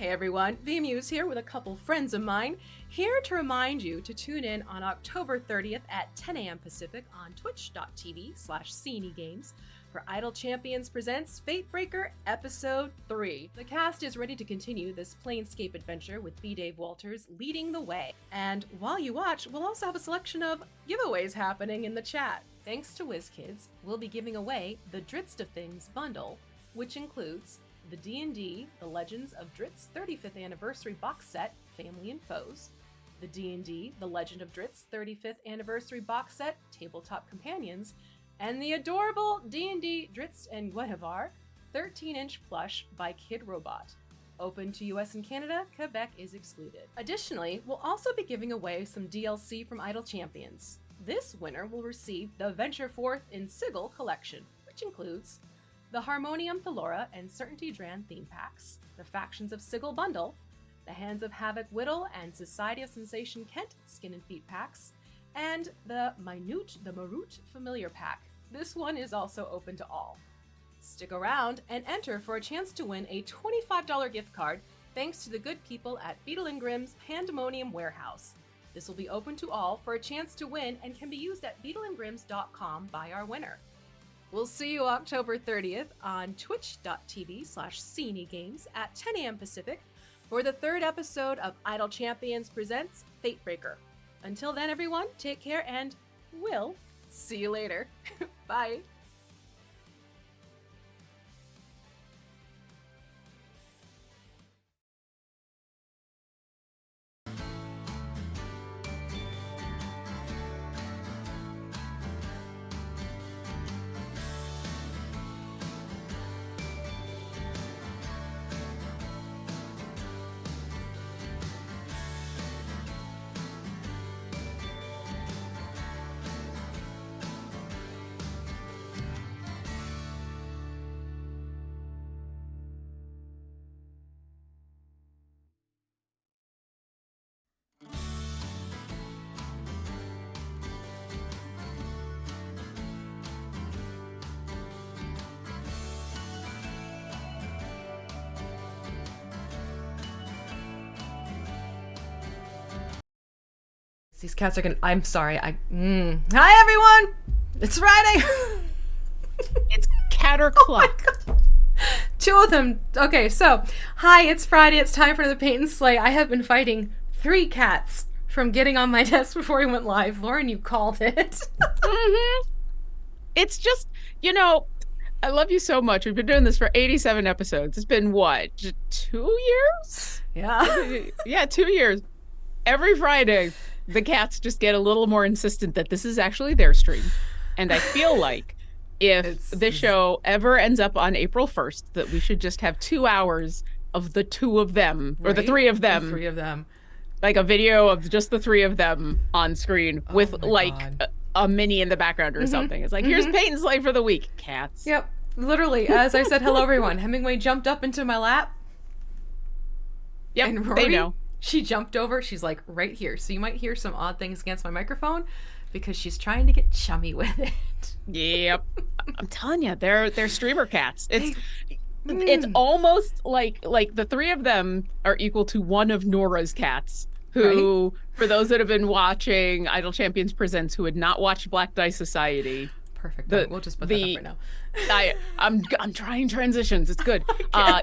Hey everyone, VMU's here with a couple friends of mine, here to remind you to tune in on October 30th at 10 a.m. Pacific on twitch.tv/CNEGames for Idle Champions Presents Fatebreaker Episode 3. The cast is ready to continue this Planescape adventure with B. Dave Walters leading the way. And while you watch, we'll also have a selection of giveaways happening in the chat. Thanks to WizKids, we'll be giving away the Dritz of Things bundle, which includes the D&D, The Legends of Dritz 35th Anniversary Box Set, Family and Foes, the D&D, The Legend of Dritz 35th Anniversary Box Set, Tabletop Companions, and the adorable D&D Dritz and Guinevere 13-inch plush by Kid Robot. Open to US and Canada, Quebec is excluded. Additionally, we'll also be giving away some DLC from Idle Champions. This winner will receive the Venture Forth in Sigil collection, which includes the Harmonium Thalora and Certainty Dran theme packs, the Factions of Sigil bundle, the Hands of Havoc Whittle and Society of Sensation Kent Skin and Feet packs, and the Marut Familiar pack. This one is also open to all. Stick around and enter for a chance to win a $25 gift card thanks to the good people at Beetle & Grimm's Pandemonium Warehouse. This will be open to all for a chance to win and can be used at beetleandgrims.com by our winner. We'll see you October 30th on twitch.tv/CNEGames at 10 a.m. Pacific for the third episode of Idle Champions Presents Fatebreaker. Until then, everyone, take care and we'll see you later. Bye. These cats are gonna. I'm sorry. Hi everyone. It's Friday. It's cat or clock. Oh, two of them. Okay, so hi. It's Friday. It's time for the paint and slay. I have been fighting 3 cats from getting on my desk before we went live. Lauren, you called it. Mm-hmm. It's just, I love you so much. We've been doing this for 87 episodes. It's been what, 2 years? Yeah. Yeah, 2 years. Every Friday, the cats just get a little more insistent that this is actually their stream. And I feel like if the show ever ends up on April 1st, that we should just have 2 hours of the 2 of them, or the 3 of them. The 3 of them. Like a video of just the 3 of them on screen with a mini in the background or something. It's like, here's paint and slay for the week. Cats. Yep. Literally, as I said, hello everyone. Hemingway jumped up into my lap. Yep, and Rory, they know. She jumped over. She's like right here. So you might hear some odd things against my microphone because she's trying to get chummy with it. Yep. I'm telling you, they're streamer cats. It's almost like the 3 of them are equal to one of Nora's cats, who, for those that have been watching Idle Champions Presents who had not watched Black Dice Society. Perfect. We'll just put that up right now. I'm trying transitions. It's good.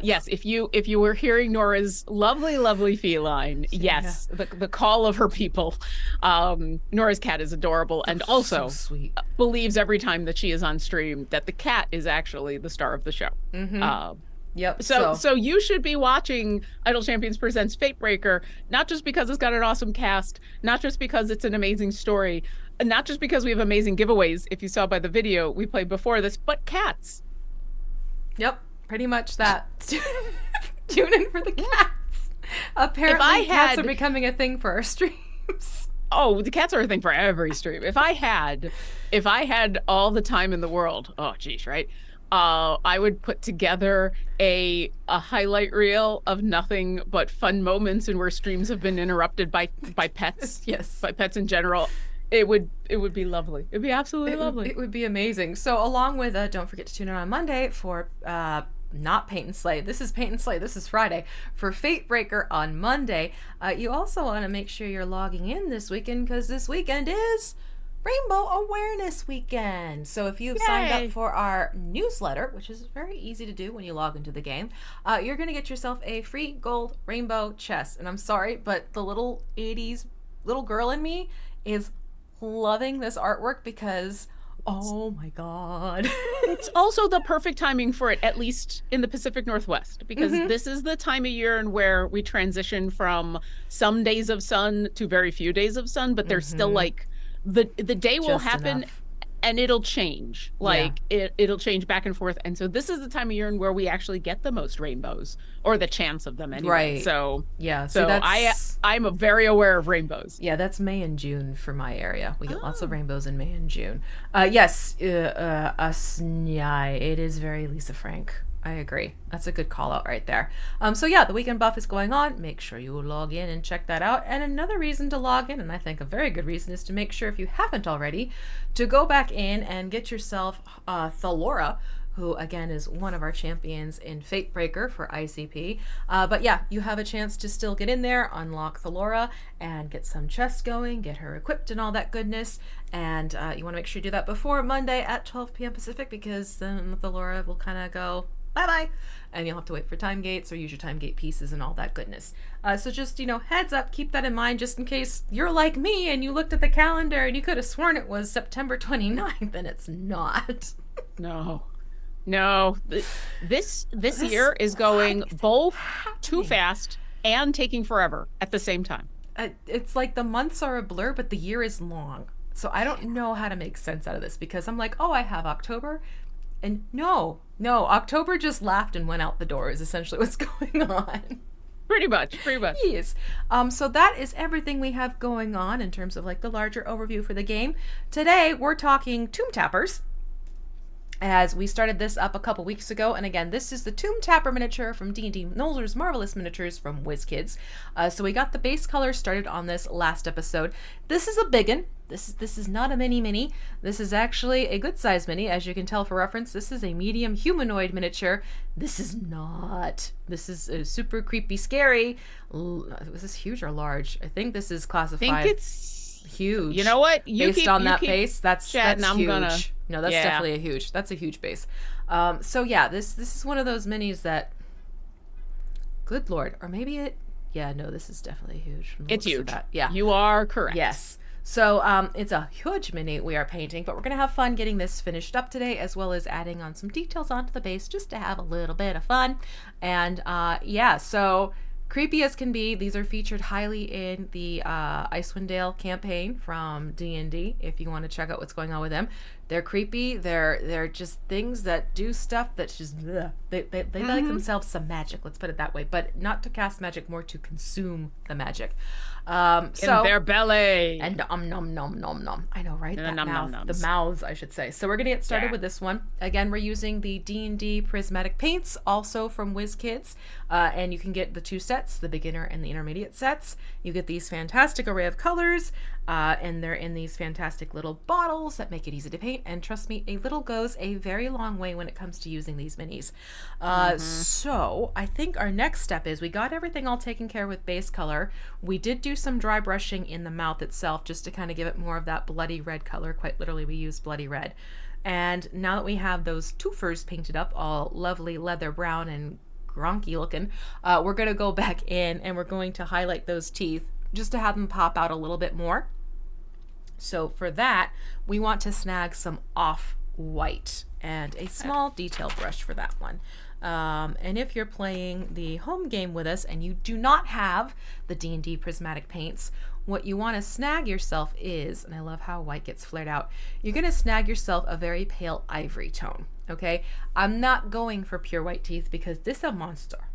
Yes, if you were hearing Nora's lovely feline, yes, yeah. the call of her people. Nora's cat is adorable and also so sweet. Believes every time that she is on stream that the cat is actually the star of the show. Mm-hmm. Yep. So you should be watching Idle Champions Presents Fatebreaker, not just because it's got an awesome cast, not just because it's an amazing story, not just because we have amazing giveaways, if you saw by the video we played before this, but cats. Yep, pretty much that. Tune in for the cats. Apparently cats are becoming a thing for our streams. Oh, the cats are a thing for every stream. If I had all the time in the world, oh geez, right? I would put together a highlight reel of nothing but fun moments and where streams have been interrupted by pets. Yes. By pets in general. It would be lovely. It'd be absolutely lovely. It would be amazing. So along with don't forget to tune in on Monday for not Paint and Slay. This is Paint and Slay. This is Friday. For Fate Breaker on Monday, you also want to make sure you're logging in this weekend because this weekend is Rainbow Awareness Weekend. So if you've signed up for our newsletter, which is very easy to do when you log into the game, you're going to get yourself a free gold rainbow chest. And I'm sorry, but the little 80s little girl in me is loving this artwork because, oh my God. It's also the perfect timing for it, at least in the Pacific Northwest, because this is the time of year in where we transition from some days of sun to very few days of sun, but there's still like the day will Just happen enough. and it'll change. Like it'll change back and forth. And so this is the time of year in where we actually get the most rainbows, or the chance of them anyway. Right. So yeah. So I'm very aware of rainbows. Yeah, that's May and June for my area. We get lots of rainbows in May and June. Yes, yeah, it is very Lisa Frank. I agree. That's a good call out right there. So yeah, the weekend buff is going on. Make sure you log in and check that out. And another reason to log in, and I think a very good reason, is to make sure, if you haven't already, to go back in and get yourself Thalora, who again is one of our champions in Fate Breaker for ICP. But yeah, you have a chance to still get in there, unlock Thalora, and get some chests going, get her equipped and all that goodness. And you want to make sure you do that before Monday at 12 p.m. Pacific, because then Thalora will kind of go bye-bye, and you'll have to wait for time gates or use your time gate pieces and all that goodness. So just, heads up, keep that in mind just in case you're like me and you looked at the calendar and you could have sworn it was September 29th and it's not. No. This year is going both too fast and taking forever at the same time. It's like the months are a blur, but the year is long. So I don't know how to make sense out of this, because I'm like, oh, I have October. And no, October just laughed and went out the door is essentially what's going on. Pretty much. Yes. So that is everything we have going on in terms of like the larger overview for the game. Today, we're talking Tomb Tappers, as we started this up a couple weeks ago. And again, this is the Tomb Tapper miniature from D&D Nolzur's Marvelous Miniatures from WizKids. So we got the base color started on this last episode. This is a biggin. This is not a mini. This is actually a good size mini. As you can tell for reference, this is a medium humanoid miniature. This is not. This is super creepy, scary. Was this huge or large? I think this is classified. I think it's huge. You know what? Based on that base, that's huge. No, that's definitely that's a huge base. So yeah, this is one of those minis that, good Lord, or maybe this is definitely huge. It's huge. Yeah. You are correct. Yes. So it's a huge mini we are painting, but we're going to have fun getting this finished up today, as well as adding on some details onto the base just to have a little bit of fun. And so creepy as can be, these are featured highly in the Icewind Dale campaign from D&D, if you want to check out what's going on with them. They're creepy. They're just things that do stuff that's just bleh. They like themselves some magic, let's put it that way, but not to cast magic, more to consume the magic. In their belly. And nom nom. I know, right? That nom, mouth. nom, The mouths, I should say. So we're gonna get started with this one. Again, we're using the D&D prismatic paints, also from WizKids. And you can get the two sets, the beginner and the intermediate sets. You get these fantastic array of colors, and they're in these fantastic little bottles that make it easy to paint. And trust me, a little goes a very long way when it comes to using these minis. So I think our next step is we got everything all taken care of with base color. We did do some dry brushing in the mouth itself just to kind of give it more of that bloody red color. Quite literally, we used bloody red. And now that we have those twofers painted up, all lovely leather brown and gronky looking, we're going to go back in and we're going to highlight those teeth just to have them pop out a little bit more. So for that, we want to snag some off-white and a small detail brush for that one. And if you're playing the home game with us and you do not have the D&D prismatic paints, what you want to snag yourself is, and I love how white gets flared out, you're going to snag yourself a very pale ivory tone, okay? I'm not going for pure white teeth because this is a monster,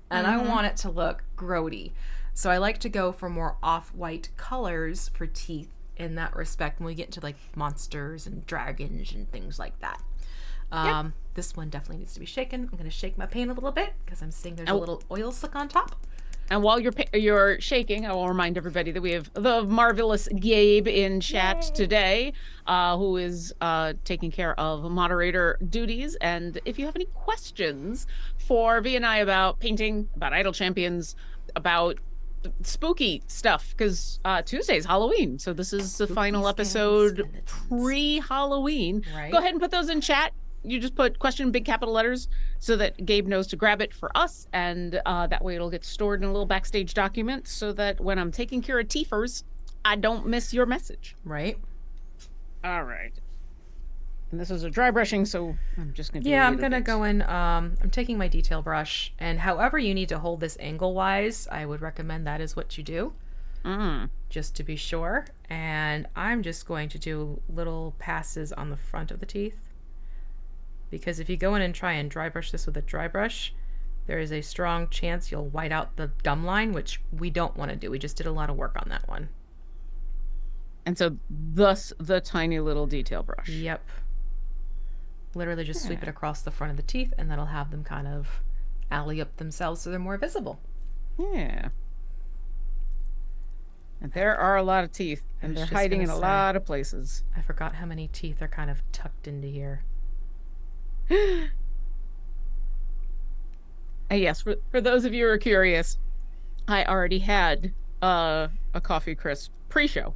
and I want it to look grody. So I like to go for more off-white colors for teeth in that respect when we get into like monsters and dragons and things like that. This one definitely needs to be shaken. I'm going to shake my paint a little bit because I'm seeing there's a little oil slick on top. And while you're shaking, I will remind everybody that we have the marvelous Gabe in chat today, who is taking care of moderator duties. And if you have any questions for V and I about painting, about Idle Champions, about spooky stuff, because Tuesday's Halloween, so this is the final episode pre-Halloween. Right. Go ahead and put those in chat. You just put question in big capital letters so that Gabe knows to grab it for us, and that way it'll get stored in a little backstage document so that when I'm taking care of Tiefers, I don't miss your message. Right. All right. And this is a dry brushing, so I'm just gonna do I'm gonna go in. I'm taking my detail brush, and however you need to hold this angle-wise, I would recommend that is what you do. Just to be sure. And I'm just going to do little passes on the front of the teeth. Because if you go in and try and dry brush this with a dry brush, there is a strong chance you'll white out the gum line, which we don't want to do. We just did a lot of work on that one. And so thus the tiny little detail brush. Yep. Literally just sweep it across the front of the teeth, and that'll have them kind of alley up themselves so they're more visible. Yeah. And there are a lot of teeth, and they're hiding in a lot of places. I forgot how many teeth are kind of tucked into here. Yes, for those of you who are curious, I already had a coffee crisp pre-show.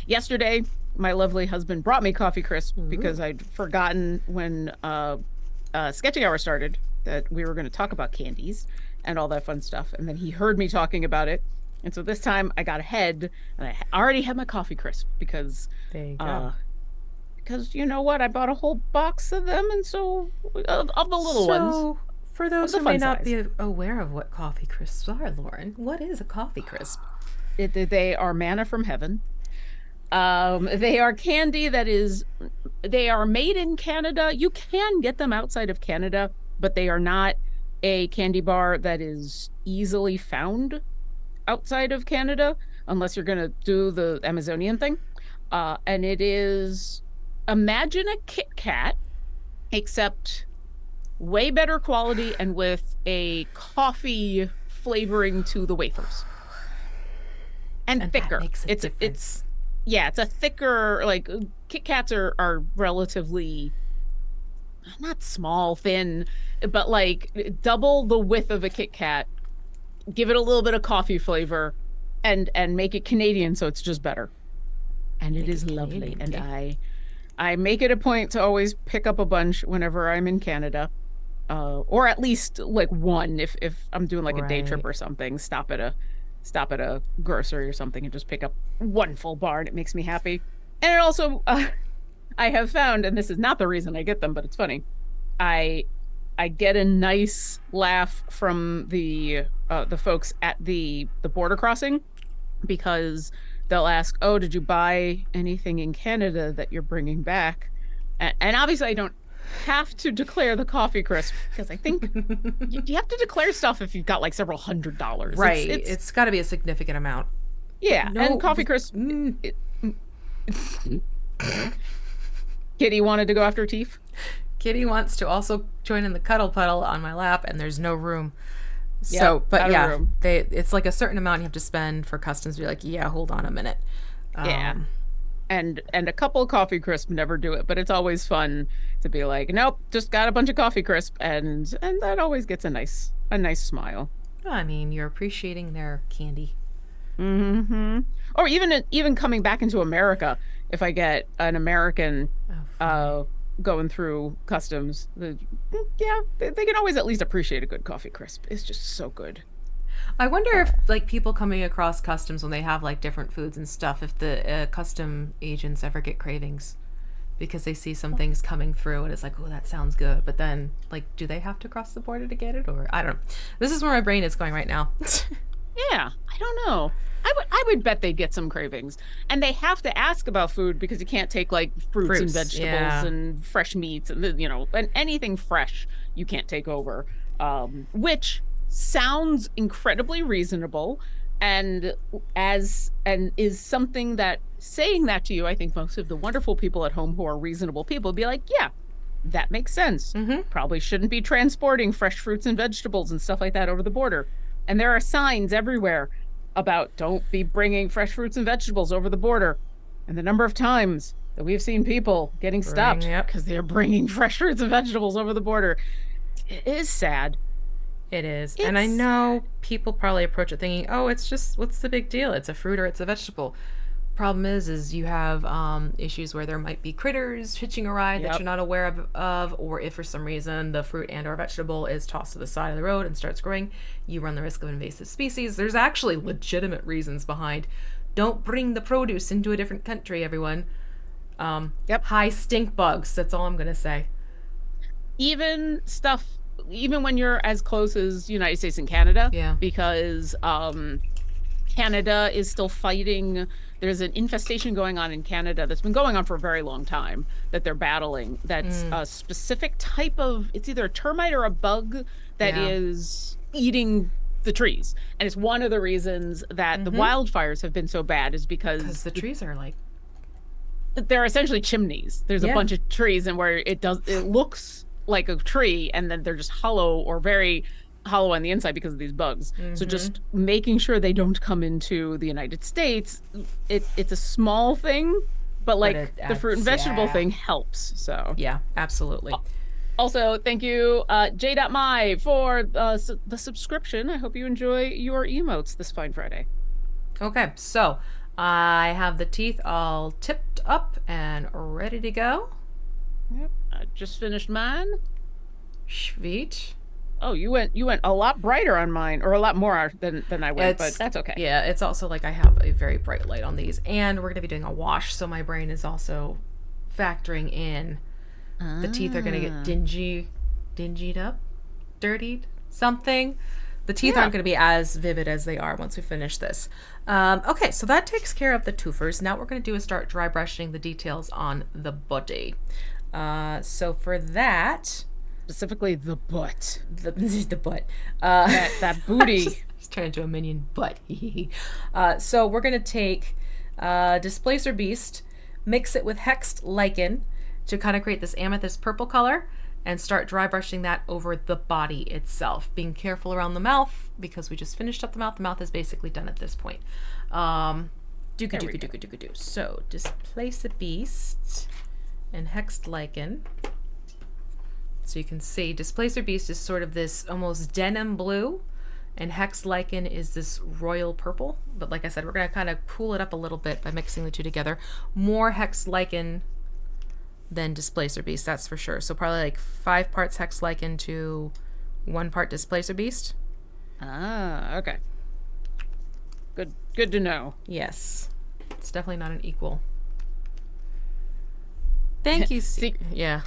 Yesterday, my lovely husband brought me coffee crisp because I'd forgotten when sketching hour started that we were going to talk about candies and all that fun stuff, and then he heard me talking about it. And so this time I got ahead, and I already had my coffee crisp because there you go. Because you know what, I bought a whole box of them, and so of the little ones. So, for those who may not be aware of what coffee crisps are, Lauren, what is a coffee crisp? They are manna from heaven. They are candy they are made in Canada. You can get them outside of Canada, but they are not a candy bar that is easily found outside of Canada, unless you're going to do the Amazonian thing. And it is, imagine a Kit Kat, except way better quality and with a coffee flavoring to the wafers. And thicker. That makes a difference. It's a thicker, like, Kit Kats are relatively, not small, thin, but like double the width of a Kit Kat. Give it a little bit of coffee flavor and make it Canadian, so it's just better. And it is lovely. And I make it a point to always pick up a bunch whenever I'm in Canada. Or at least like one if I'm doing like a day trip or something, stop at a grocery or something and just pick up one full bar, and it makes me happy. And it also I have found, and this is not the reason I get them, but it's funny, I get a nice laugh from the folks at the border crossing, because they'll ask, "Oh, did you buy anything in Canada that you're bringing back?" And obviously I don't have to declare the coffee crisp, because I think you have to declare stuff if you've got like several $100s. Right. It's got to be a significant amount. Yeah. And coffee crisp. Kitty wanted to go after Teef. Kitty wants to also join in the cuddle puddle on my lap, and there's no room. So, but yeah, room. It's like a certain amount you have to spend for customs to be like, yeah, hold on a minute. And a couple of coffee crisp never do it, but it's always fun to be like, nope, just got a bunch of coffee crisp, and that always gets a nice smile. I mean, you're appreciating their candy. Mm-hmm. Or even coming back into America, if I get an American going through customs, they can always at least appreciate a good coffee crisp. It's just so good. I wonder if like people coming across customs when they have like different foods and stuff, if the custom agents ever get cravings because they see some things coming through and it's like, oh, that sounds good, but then like, do they have to cross the border to get it? Or I don't know. This is where my brain is going right now. Yeah, I don't know. I would bet they'd get some cravings, and they have to ask about food because you can't take like fruits and vegetables and fresh meats and and anything fresh you can't take over, which sounds incredibly reasonable, and is something that, saying that to you, I think most of the wonderful people at home who are reasonable people be like, yeah, that makes sense. Probably shouldn't be transporting fresh fruits and vegetables and stuff like that over the border. And there are signs everywhere about don't be bringing fresh fruits and vegetables over the border. And the number of times that we've seen people getting stopped because they're bringing fresh fruits and vegetables over the border, it is sad. It is. And I know people probably approach it thinking, oh, it's just, what's the big deal? It's a fruit or it's a vegetable. Problem is you have issues where there might be critters hitching a ride that you're not aware of, or if for some reason the fruit and or vegetable is tossed to the side of the road and starts growing, you run the risk of invasive species. There's actually legitimate reasons behind don't bring the produce into a different country, everyone. High stink bugs, that's all I'm going to say. Even when you're as close as United States and Canada, because Canada is still fighting. There's an infestation going on in Canada that's been going on for a very long time that they're battling. That's a specific type of, it's either a termite or a bug that is eating the trees. And it's one of the reasons that the wildfires have been so bad is because the trees are like, they're essentially chimneys. There's a bunch of trees, and where it looks like a tree, and then they're just hollow or very hollow on the inside because of these bugs. So just making sure they don't come into the United States, it's a small thing, but like the fruit and vegetable thing helps. So yeah, absolutely. Also, thank you, J.My, for the subscription. I hope you enjoy your emotes this fine Friday. Okay, so I have the teeth all tipped up and ready to go. Yep, I just finished mine. Sweet. Oh, you went a lot brighter on mine, or a lot more than I went, but that's okay. Yeah, it's also like I have a very bright light on these, and we're going to be doing a wash, so my brain is also factoring in the teeth are going to get dingied up, dirtied, something. The teeth aren't going to be as vivid as they are once we finish this. Okay, so that takes care of the twofers. Now what we're going to do is start dry brushing the details on the body. So for that... Specifically the butt. The butt. That booty. Just turned into a minion butt. So we're going to take Displacer Beast, mix it with Hexed Lichen to kind of create this amethyst purple color, and start dry brushing that over the body itself. Being careful around the mouth, because we just finished up the mouth. The mouth is basically done at this point. So, Displacer Beast and Hexed Lichen. So you can see Displacer Beast is sort of this almost denim blue, and Hexed Lichen is this royal purple. But like I said, we're going to kind of cool it up a little bit by mixing the two together. More Hexed Lichen than Displacer Beast, that's for sure. So probably like 5 parts Hexed Lichen to 1 part Displacer Beast. Ah, okay. Good to know. Yes. It's definitely not an equal. Thank you. Yeah.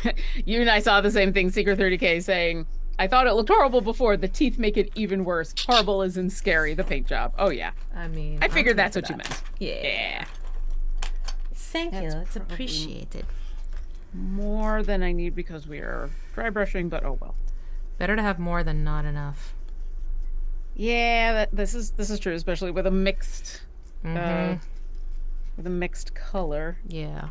You and I saw the same thing, Secret 30K, saying, I thought it looked horrible before. The teeth make it even worse. Horrible as in scary, the paint job. Oh, yeah. I mean, I figured that's what you meant. Yeah. Thank you. It's appreciated. More than I need because we are dry brushing, but oh well. Better to have more than not enough. Yeah, this is true, especially with a mixed color. Yeah.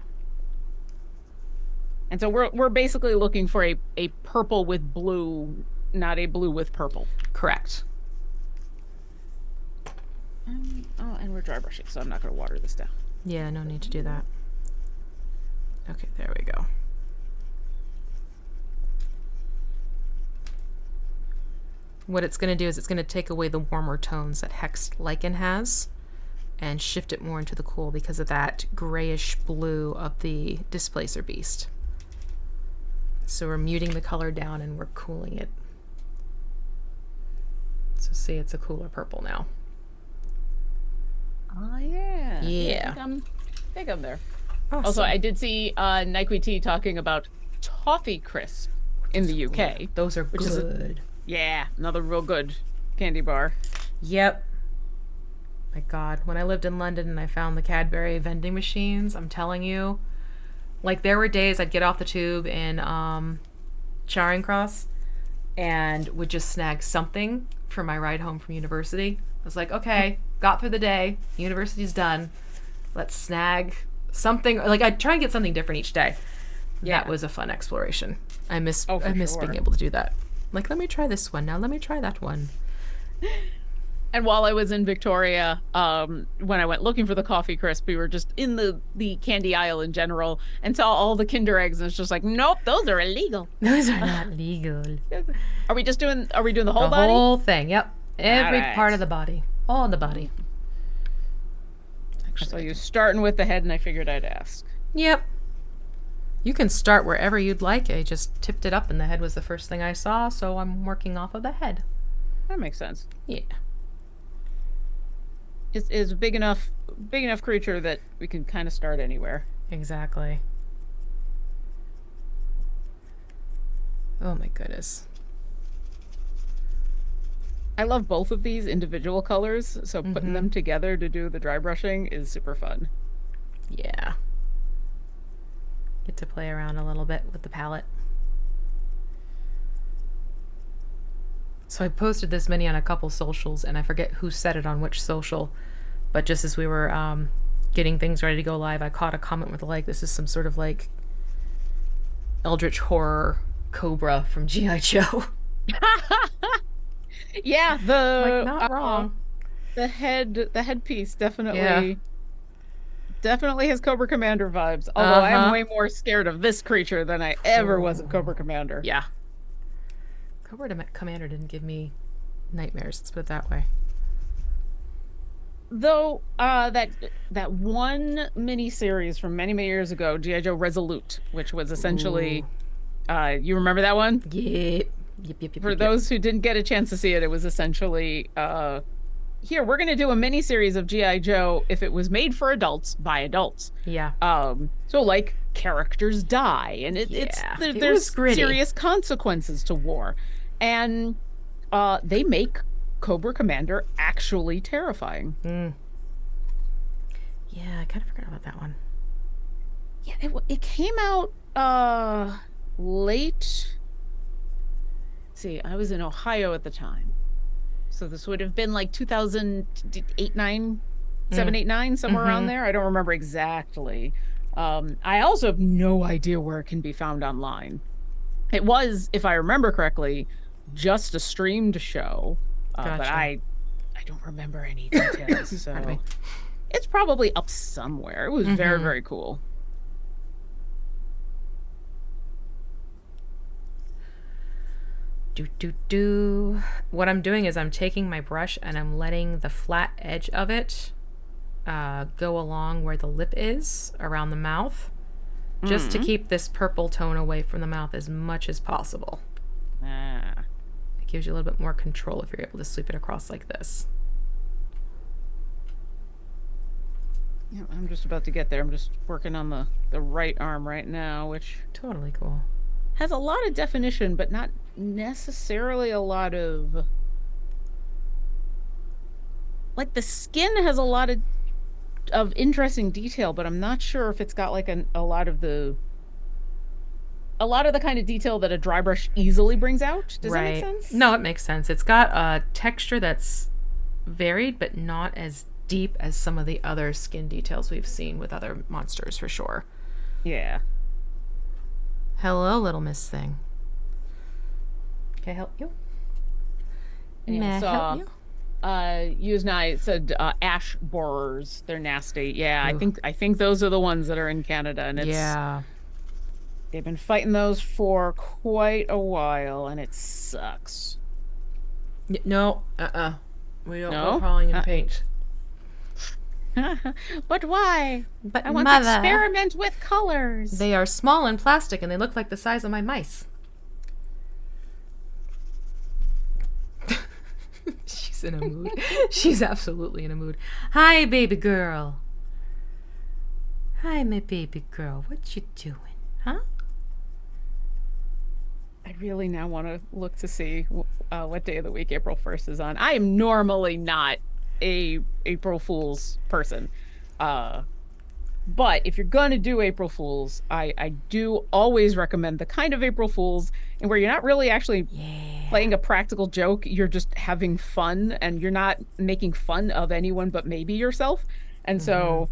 And so we're basically looking for a purple with blue, not a blue with purple. Correct. And we're dry brushing, so I'm not going to water this down. Yeah, no need to do that. Okay, there we go. What it's going to do is it's going to take away the warmer tones that Hexed Lichen has and shift it more into the cool because of that grayish blue of the Displacer Beast. So we're muting the color down and we're cooling it. So see, it's a cooler purple now. Oh, yeah. Yeah. I think I'm there. Awesome. Also, I did see Nike T talking about Toffee Crisp in the UK. Those are good. Yeah, another real good candy bar. Yep. My God, when I lived in London and I found the Cadbury vending machines, I'm telling you, like there were days I'd get off the tube in Charing Cross and would just snag something for my ride home from university. I was like, okay, got through the day, university's done. Let's snag something. Like I'd try and get something different each day. That was a fun exploration. I miss being sure. able to do that. Like, let me try this one. Now let me try that one. And while I was in Victoria, when I went looking for the coffee crisp, we were just in the candy aisle in general and saw all the Kinder eggs, and it's just like, nope, those are illegal. Those are not legal. Are we doing the whole the body? The whole thing, yep. Every right. part of the body. All the body. Actually, so you're starting with the head, and I figured I'd ask. Yep. You can start wherever you'd like. I just tipped it up, and the head was the first thing I saw, so I'm working off of the head. That makes sense. Yeah. Is a big enough creature that we can kind of start anywhere. Exactly. Oh my goodness. I love both of these individual colors, so putting them together to do the dry brushing is super fun. Yeah. Get to play around a little bit with the palette. So I posted this mini on a couple socials, and I forget who said it on which social, but just as we were getting things ready to go live, I caught a comment with like, this is some sort of like eldritch horror cobra from G.I. Joe. Yeah, like, not wrong. The headpiece definitely has Cobra Commander vibes. Although I am way more scared of this creature than I ever was of Cobra Commander. Yeah. Cobra Commander didn't give me nightmares, let's put it that way. Though that one mini-series from many years ago, G.I. Joe Resolute, which was essentially you remember that one? Yep. For those who didn't get a chance to see it, it was essentially here, we're going to do a mini-series of G.I. Joe if it was made for adults by adults. Yeah. So like characters die, and there's serious consequences to war. And they make Cobra Commander actually terrifying. Yeah, I kind of forgot about that one. Yeah, it came out late. Let's see, I was in Ohio at the time. So this would have been like 2008, 9, 7, 8, 9, somewhere around there. I don't remember exactly. I also have no idea where it can be found online. It was, if I remember correctly, just a streamed show. But I don't remember any details. So it's probably up somewhere. It was very, very cool. What I'm doing is I'm taking my brush and I'm letting the flat edge of it go along where the lip is, around the mouth, just to keep this purple tone away from the mouth as much as possible. It gives you a little bit more control if you're able to sweep it across like this. Yeah, I'm just about to get there. I'm just working on the right arm right now, which totally cool. Has a lot of definition, but not necessarily a lot of... Like, the skin has a lot of interesting detail, but I'm not sure if it's got like a lot of the kind of detail that a dry brush easily brings out. Does that make sense? No, it makes sense. It's got a texture that's varied, but not as deep as some of the other skin details we've seen with other monsters, for sure. Yeah. Hello, little Miss Thing. Can I help you? May I help you? Yuz and I said ash borers. They're nasty. Yeah, ooh. I think those are the ones that are in Canada, and it's they've been fighting those for quite a while, and it sucks. No, we don't go crawling in paint. But why? But I want to experiment with colors. They are small and plastic, and they look like the size of my mice. She's in a mood. She's absolutely in a mood. Hi, baby girl. Hi, my baby girl. What you doing, huh? I really now want to look to see what day of the week April 1st is on. I am normally not a April Fool's person. But if you're going to do April Fools, I do always recommend the kind of April Fools and where you're not really actually playing a practical joke. You're just having fun, and you're not making fun of anyone but maybe yourself. And so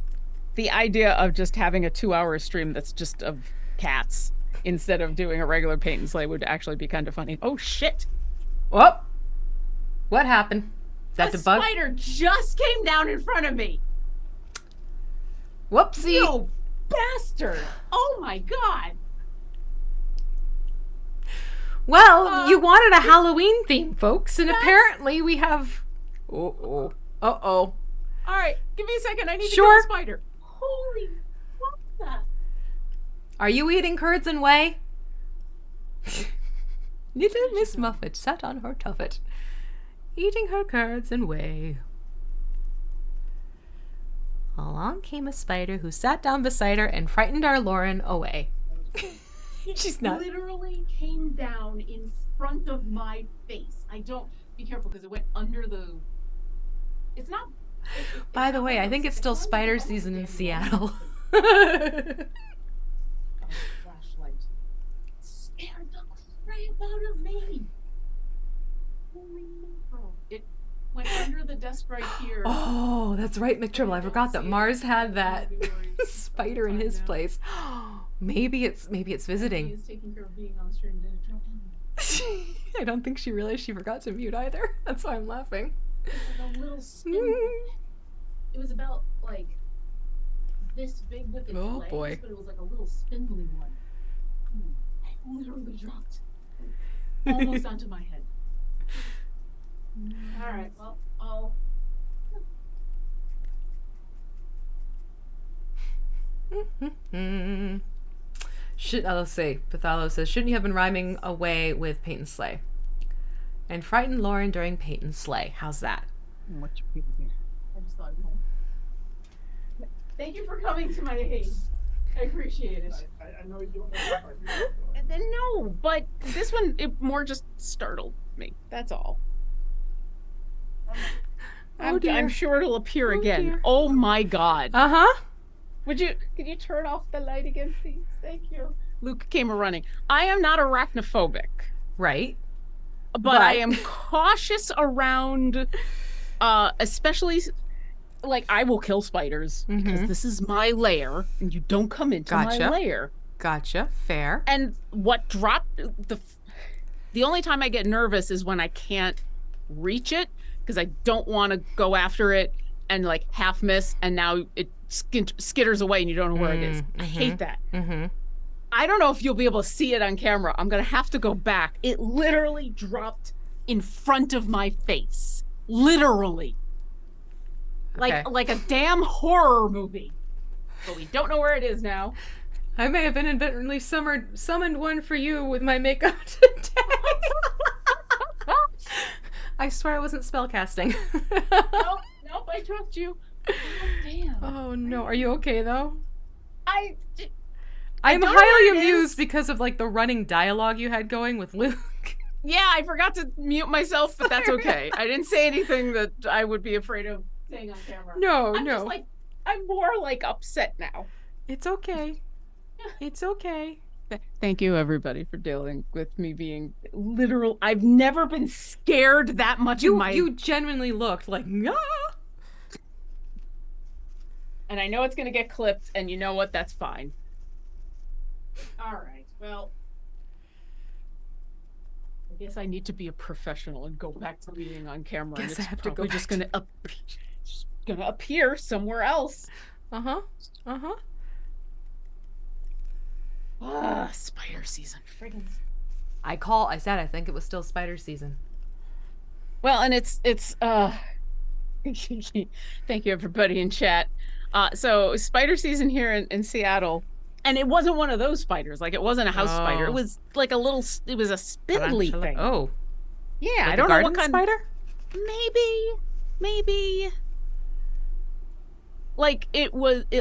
the idea of just having a 2-hour stream that's just of cats instead of doing a regular paint and slay would actually be kind of funny. Oh shit! Whoop! What happened? Is that a the bug? Spider just came down in front of me. Whoopsie! You bastard! Oh my god! Well, you wanted a Halloween theme, folks, and apparently we have. Uh-oh. All right, give me a second. I need to Sure. kill a spider. Holy what the? Are you eating curds and whey? Little Miss Muffet sat on her tuffet, eating her curds and whey. Along came a spider who sat down beside her and frightened our Lauren away. She's not. Literally came down in front of my face. I don't. Be careful because it went under the. It's not. By the way, I think it's still spider season in Seattle. Flashlight. Scared the crap out of me. Holy mackerel. It went under the desk right here. Oh, that's right, McTribble. I forgot that Mars had that spider in his place. Maybe it's visiting. He's taking care of being on stream. I don't think she realized she forgot to mute either. That's why I'm laughing. It was like a little spin. It was about like this big with its legs, boy. but it was like a little spindly one. I literally dropped almost onto my head. All right, well, I'll. Let's see. Pathalo says, shouldn't you have been rhyming away with paint and slay? And frightened Lauren during paint and slay. How's that? I just thought, thank you for coming to my aid. I appreciate it. I know you don't know. No, but this one, it more just startled me. That's all. I'm sure it'll appear again. Dear. Oh my god. Uh-huh. Could you turn off the light again, please? Thank you. Luke came running. I am not arachnophobic. Right. But I am cautious around, especially, like, I will kill spiders because this is my lair, and you don't come into my lair. Gotcha. Fair. And what dropped, the only time I get nervous is when I can't reach it, because I don't want to go after it and, like, half miss, and now it skitters away and you don't know where it is. I hate that. I don't know if you'll be able to see it on camera. I'm going to have to go back. It literally dropped in front of my face. Literally. Like a damn horror movie. But we don't know where it is now. I may have inadvertently summoned one for you with my makeup today. I swear I wasn't spellcasting. Nope, I trust you. Oh, damn. Oh no, are you okay though? I'm highly amused because of like the running dialogue you had going with Luke. Yeah, I forgot to mute myself, but that's okay. I didn't say anything that I would be afraid of saying on camera. No. I'm more like upset now. It's okay. It's okay. Thank you, everybody, for dealing with me being literal. I've never been scared that much in my... You genuinely looked like, nah. And I know it's going to get clipped, and you know what? That's fine. All right, well... I guess I need to be a professional and go back to being on camera. Guess and I have to go just gonna appear somewhere else. Spider season. Friggin'. I said I think it was still spider season. Well, and it's thank you everybody in chat. So spider season here in Seattle. And it wasn't one of those spiders. Like, it wasn't a house spider. It was like a little, it was a spindly thing. Oh. Yeah, like I don't know what kind spider? Maybe. Like, it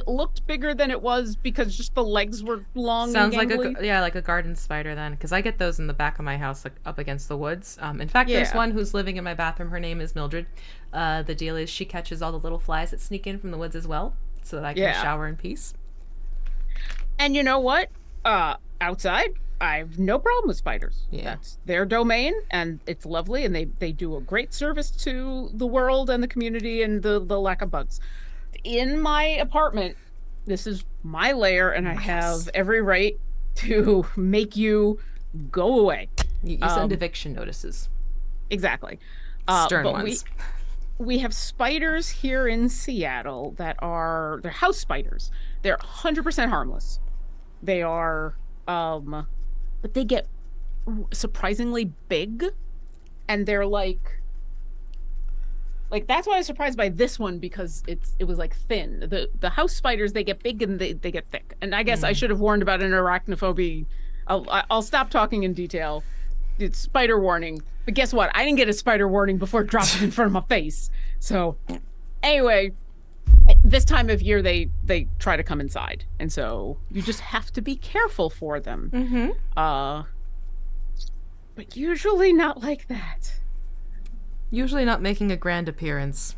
looked bigger than it was because just the legs were long. Sounds and like like a garden spider then. Because I get those in the back of my house, like up against the woods. In fact, there's one who's living in my bathroom. Her name is Mildred. The deal is she catches all the little flies that sneak in from the woods as well. So that I can shower in peace. And you know what? Outside, I have no problem with spiders. Yeah. That's their domain, and it's lovely, and they do a great service to the world and the community and the lack of bugs. In my apartment, this is my lair, and I have every right to make you go away. You send eviction notices. Exactly. Stern but ones. We have spiders here in Seattle they're house spiders. They're 100% harmless. They are, but they get surprisingly big, and they're like that's why I was surprised by this one because it was like thin. The house spiders, they get big and they get thick. And I guess I should have warned about an arachnophobia. I'll stop talking in detail. It's spider warning. But guess what? I didn't get a spider warning before it dropped in front of my face. So anyway, this time of year they try to come inside. And so you just have to be careful for them. Mm-hmm. But usually not like that. Usually not making a grand appearance.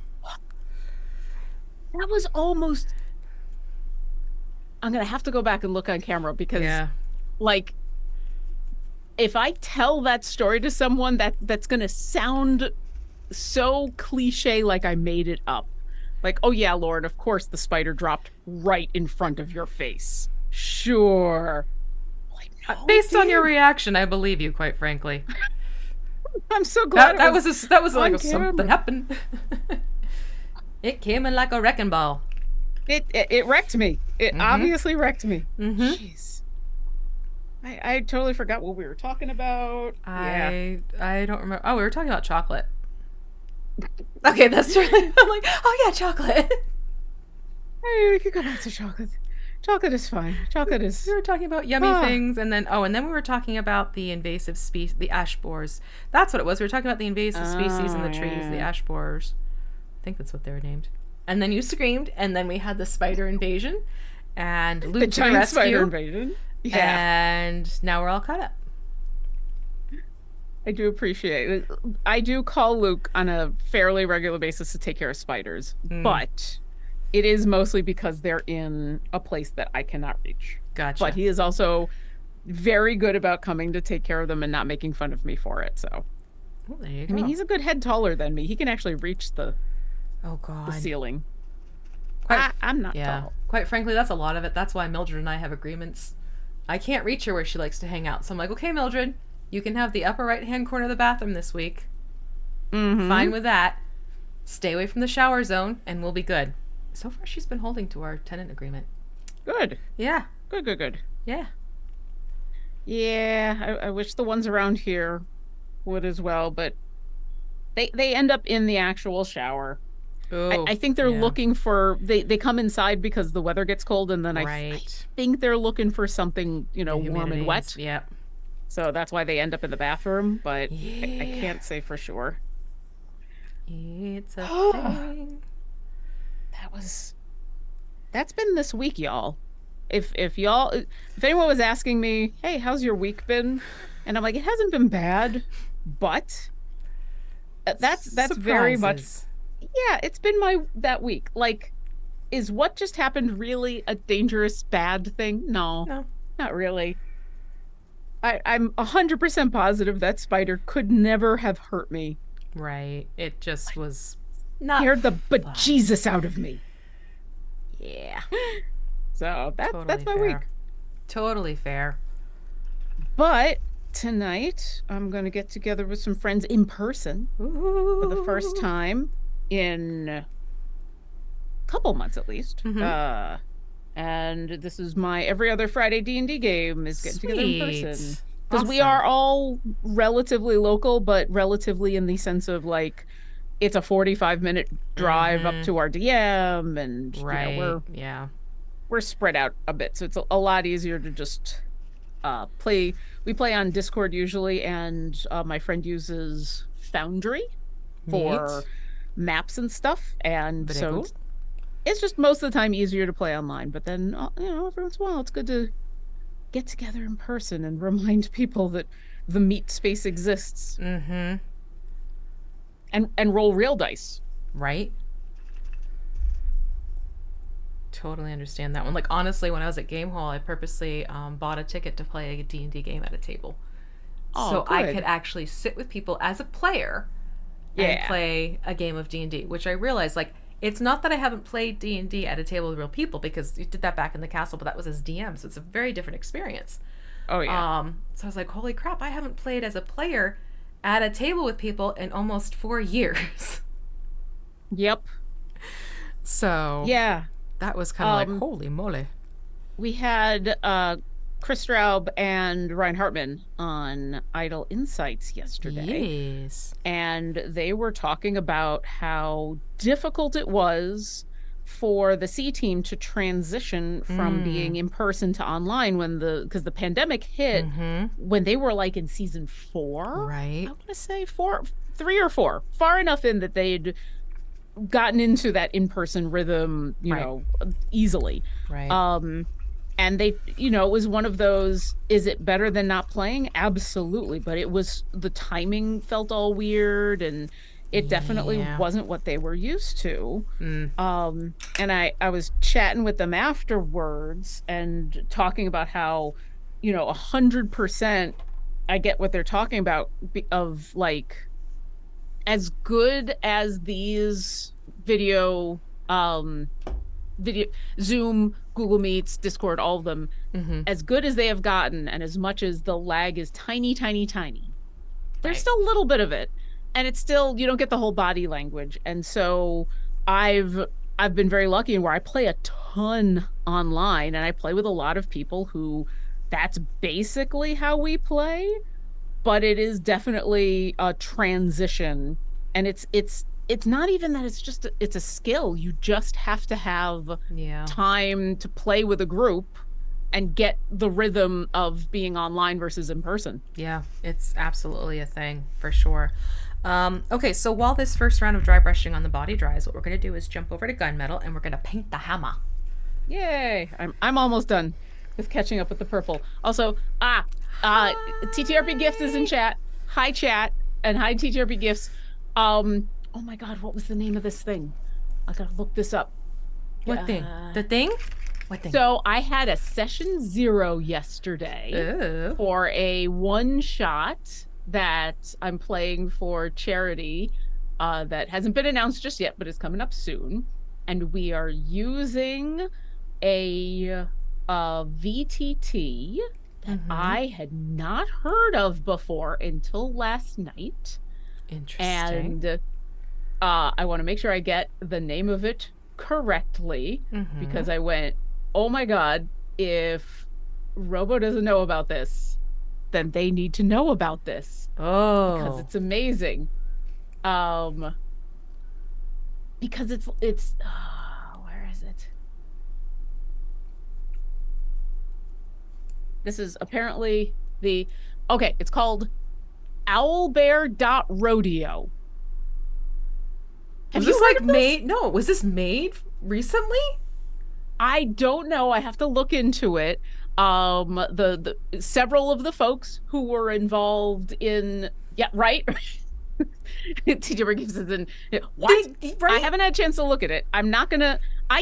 That was almost... I'm going to have to go back and look on camera because, like, if I tell that story to someone, that's going to sound so cliche like I made it up. Like, oh yeah, Lord, of course the spider dropped right in front of your face. Sure. Like, no, based on your reaction, I believe you, quite frankly. I'm so glad that was like something happened. It came in like a wrecking ball. It wrecked me. It obviously wrecked me. Jeez. I totally forgot what we were talking about. I don't remember. Oh, we were talking about chocolate. Okay, that's true. I'm like, oh yeah, chocolate. Hey, we could go back to chocolate. Chocolate is fine. Chocolate is... We were talking about yummy things, and then we were talking about the invasive species, the ash borers. That's what it was. We were talking about the invasive species in the trees, the ash borers. I think that's what they were named. And then you screamed, and then we had the spider invasion, and Luke the giant rescue, spider invasion. Yeah. And now we're all caught up. I do appreciate it. I do call Luke on a fairly regular basis to take care of spiders, but it is mostly because they're in a place that I cannot reach. Gotcha. But he is also very good about coming to take care of them and not making fun of me for it. So, well, there you go. I mean, he's a good head taller than me. He can actually reach the ceiling. I'm not tall. Quite frankly, that's a lot of it. That's why Mildred and I have agreements. I can't reach her where she likes to hang out. So I'm like, okay, Mildred, you can have the upper right-hand corner of the bathroom this week. Fine with that. Stay away from the shower zone, and we'll be good. So far, she's been holding to our tenant agreement. Good. Yeah. Good. Yeah. Yeah, I wish the ones around here would as well, but they end up in the actual shower. I think they're looking for... They come inside because the weather gets cold, and then I think they're looking for something, warm and wet. Yep. So that's why they end up in the bathroom, but I can't say for sure. It's a thing. That's been this week, y'all. If anyone was asking me, hey, how's your week been? And I'm like, it hasn't been bad, but that's very much... Yeah, it's been that week. Like, is what just happened really a dangerous, bad thing? No, not really. I'm 100% positive that spider could never have hurt me. Right. It just was not... Scared the bejesus out of me. Yeah. So that's my fair. week. Totally fair. But tonight, I'm going to get together with some friends in person for the first time in a couple months at least. And this is my every other Friday D&D game is getting together in person. Because we are all relatively local, but relatively in the sense of like, it's a 45-minute drive up to our DM, and we're spread out a bit. So it's a lot easier to just play. We play on Discord usually, and my friend uses Foundry for maps and stuff. And so it's just most of the time easier to play online. But then, every once in a while, it's good to get together in person and remind people that the meat space exists. And roll real dice. Right? Totally understand that one. Like, honestly, when I was at Game Hall, I purposely bought a ticket to play a D&D game at a table. So good. I could actually sit with people as a player and play a game of D&D, which I realized, like, it's not that I haven't played D&D at a table with real people, because you did that back in the castle, but that was as DM, so it's a very different experience. Oh, yeah. So I was like, holy crap, I haven't played as a player at a table with people in almost 4 years. Yep. So Yeah. that was kind of like, holy moly. We had Chris Straub and Ryan Hartman on Idle Insights yesterday. Yes. And they were talking about how difficult it was for the C team to transition from being in person to online because the pandemic hit when they were like in season 4. Right. I want to say 3 or 4, far enough in that they'd gotten into that in-person rhythm, you know, easily. Right. And they, it was one of those, is it better than not playing? Absolutely. But the timing felt all weird, and it definitely wasn't what they were used to. And I was chatting with them afterwards and talking about how, 100% I get what they're talking about of like, as good as these video Zoom, Google Meets, Discord, all of them, as good as they have gotten, and as much as the lag is tiny, there's still a little bit of it, and it's still, you don't get the whole body language. And so I've been very lucky in where I play a ton online, and I play with a lot of people who that's basically how we play, but it is definitely a transition, and it's not even that, it's a skill. You just have to have time to play with a group and get the rhythm of being online versus in person. Yeah, it's absolutely a thing for sure. Okay, so while this first round of dry brushing on the body dries, what we're going to do is jump over to gunmetal and we're going to paint the hammer. Yay! I'm almost done with catching up with the purple. Also, TTRP Gifts is in chat. Hi, chat, and hi, TTRP Gifts. Oh my God, what was the name of this thing? I gotta look this up. What thing? The thing? What thing? So I had a session 0 yesterday for a one-shot that I'm playing for charity that hasn't been announced just yet, but is coming up soon. And we are using a VTT that I had not heard of before until last night. Interesting. And I want to make sure I get the name of it correctly, because I went, oh my God, if Robo doesn't know about this, then they need to know about this. Oh. Because it's amazing. Because it's where is it? This is apparently it's called owlbear.rodeo. Was this like made? No, was this made recently? I don't know. I have to look into it. The several of the folks who were involved in TJ Gibson. What? Right? I haven't had a chance to look at it. I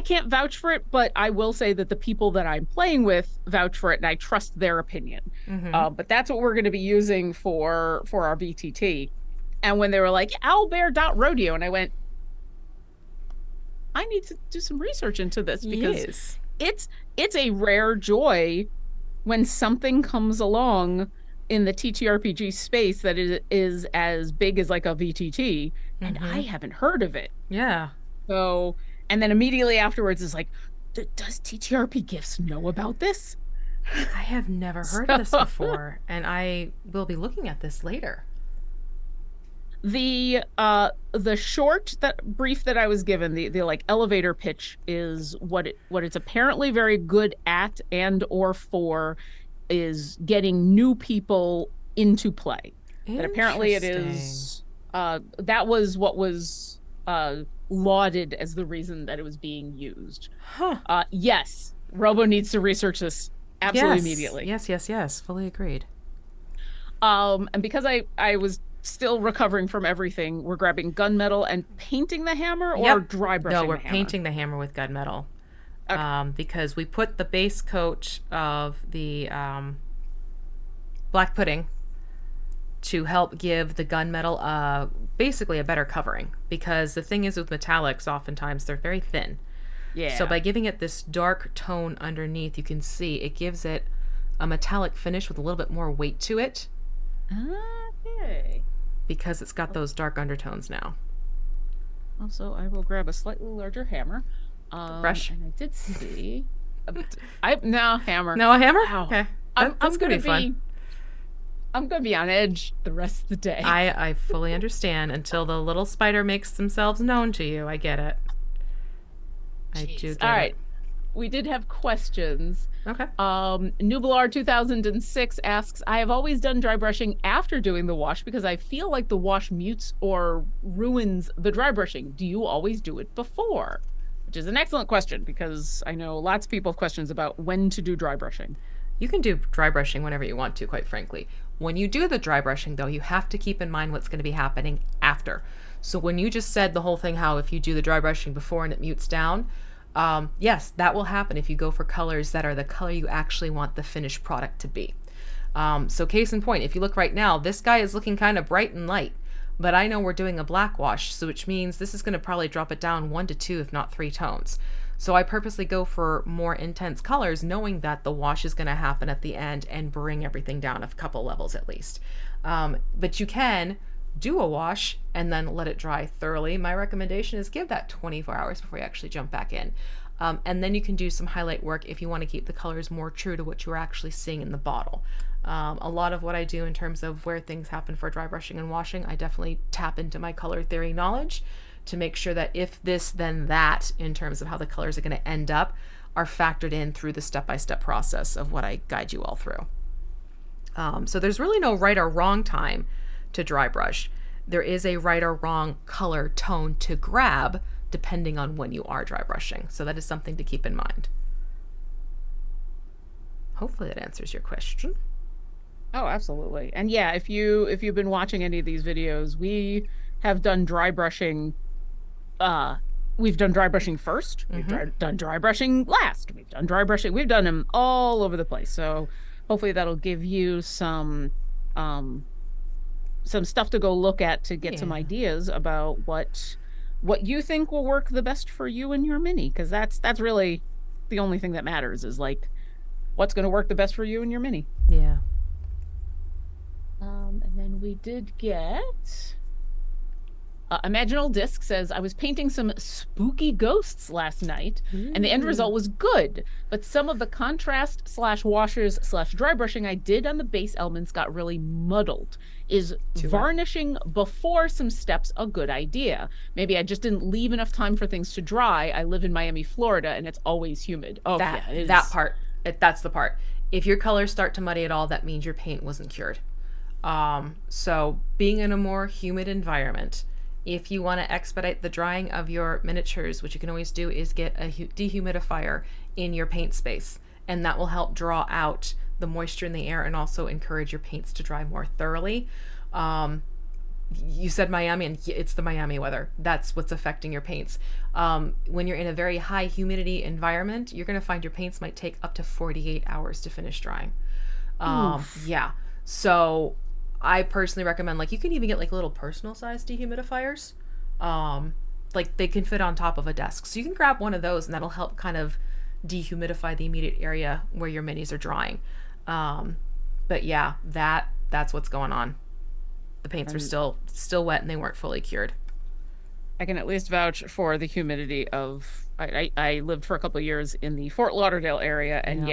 can't vouch for it, but I will say that the people that I'm playing with vouch for it, and I trust their opinion. But that's what we're going to be using for our VTT. And when they were like, owlbear.rodeo, and I went, I need to do some research into this, because it's a rare joy when something comes along in the TTRPG space that is as big as like a VTT, and I haven't heard of it. Yeah. So, and then immediately afterwards is like, does TTRP Gifts know about this? I have never heard of this before, and I will be looking at this later. The short brief that I was given, the like elevator pitch, is what it's apparently very good at and or for is getting new people into play. That apparently it is that was what was lauded as the reason that it was being used. Yes, Robo needs to research this absolutely immediately. Yes, fully agreed. And because I was still recovering from everything, we're grabbing gunmetal and painting the hammer, or dry brushing. No, we're painting the hammer with gunmetal. Okay. Because we put the base coat of the black pudding to help give the gunmetal basically a better covering, because the thing is with metallics, oftentimes they're very thin. Yeah. So by giving it this dark tone underneath, you can see it gives it a metallic finish with a little bit more weight to it. Okay. Because it's got those dark undertones now. Also, I will grab a slightly larger hammer. Brush. And I did see. No hammer. No, a hammer? Wow. Okay. I'm That's gonna be fun. I'm gonna be on edge the rest of the day. I fully understand until the little spider makes themselves known to you. I get it. I do get All right. it. We did have questions. Okay. Nublar 2006 asks, I have always done dry brushing after doing the wash because I feel like the wash mutes or ruins the dry brushing. Do you always do it before? Which is an excellent question because I know lots of people have questions about when to do dry brushing. You can do dry brushing whenever you want to, quite frankly. When you do the dry brushing, though, you have to keep in mind what's going to be happening after. So when you just said the whole thing, how if you do the dry brushing before and it mutes down, yes, that will happen if you go for colors that are the color you actually want the finished product to be. So case in point, if you look right now, this guy is looking kind of bright and light, but I know we're doing a black wash, so which means this is going to probably drop it down 1 to 2, if not 3 tones. So I purposely go for more intense colors, knowing that the wash is going to happen at the end and bring everything down a couple levels at least. But you can do a wash and then let it dry thoroughly. My recommendation is give that 24 hours before you actually jump back in. And then you can do some highlight work if you want to keep the colors more true to what you're actually seeing in the bottle. A lot of what I do in terms of where things happen for dry brushing and washing, I definitely tap into my color theory knowledge to make sure that if this, then that, in terms of how the colors are going to end up, are factored in through the step-by-step process of what I guide you all through. So there's really no right or wrong time to dry brush. There is a right or wrong color tone to grab depending on when you are dry brushing. So that is something to keep in mind. Hopefully that answers your question. Oh, absolutely. And yeah, if you've been watching any of these videos, we have done dry brushing. We've done dry brushing first. We've done dry brushing last. We've done dry brushing. We've done them all over the place. So hopefully that'll give you some stuff to go look at to get some ideas about what you think will work the best for you and your mini, because that's really the only thing that matters, is like what's going to work the best for you and your mini. Yeah. And then we did get Imaginal Disc says, I was painting some spooky ghosts last night, and the end result was good, but some of the contrast / washers / dry brushing I did on the base elements got really muddled. Is varnishing before some steps a good idea? Maybe I just didn't leave enough time for things to dry. I live in Miami, Florida, and it's always humid. Oh, that's the part. If your colors start to muddy at all, that means your paint wasn't cured. So being in a more humid environment, if you want to expedite the drying of your miniatures, what you can always do is get a dehumidifier in your paint space, and that will help draw out the moisture in the air and also encourage your paints to dry more thoroughly. You said Miami, and it's the Miami weather. That's what's affecting your paints. When you're in a very high humidity environment, you're going to find your paints might take up to 48 hours to finish drying. Yeah. So I personally recommend, like, you can even get like little personal size dehumidifiers. Like they can fit on top of a desk. So you can grab one of those and that'll help kind of dehumidify the immediate area where your minis are drying. But yeah, that's what's going on. The paints are still wet and they weren't fully cured. I can at least vouch for the humidity of, I lived for a couple of years in the Fort Lauderdale area, and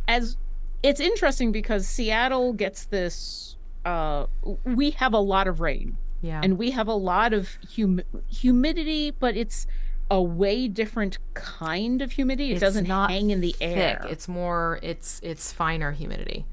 as it's interesting because Seattle gets this, we have a lot of rain, and we have a lot of humidity, but it's a way different kind of humidity. It doesn't hang in the air. Thick. It's more, it's finer humidity.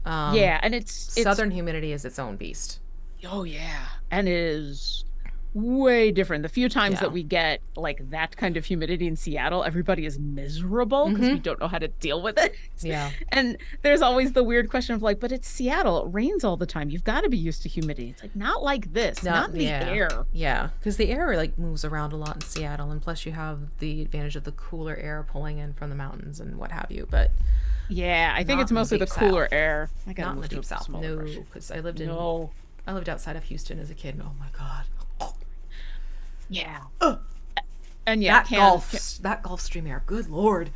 And it's southern humidity is its own beast. Oh yeah, and it is way different. The few times that we get like that kind of humidity in Seattle, everybody is miserable because we don't know how to deal with it. Yeah. And there's always the weird question of like, but it's Seattle, it rains all the time. You've got to be used to humidity. It's like, not like this, not the air. Yeah, because the air like moves around a lot in Seattle, and plus you have the advantage of the cooler air pulling in from the mountains and what have you. But yeah, I think it's mostly the cooler air. I got not in the deep south. No, because I lived outside of Houston as a kid, and oh my god. Yeah. And yeah, that Gulf Stream air. Good lord.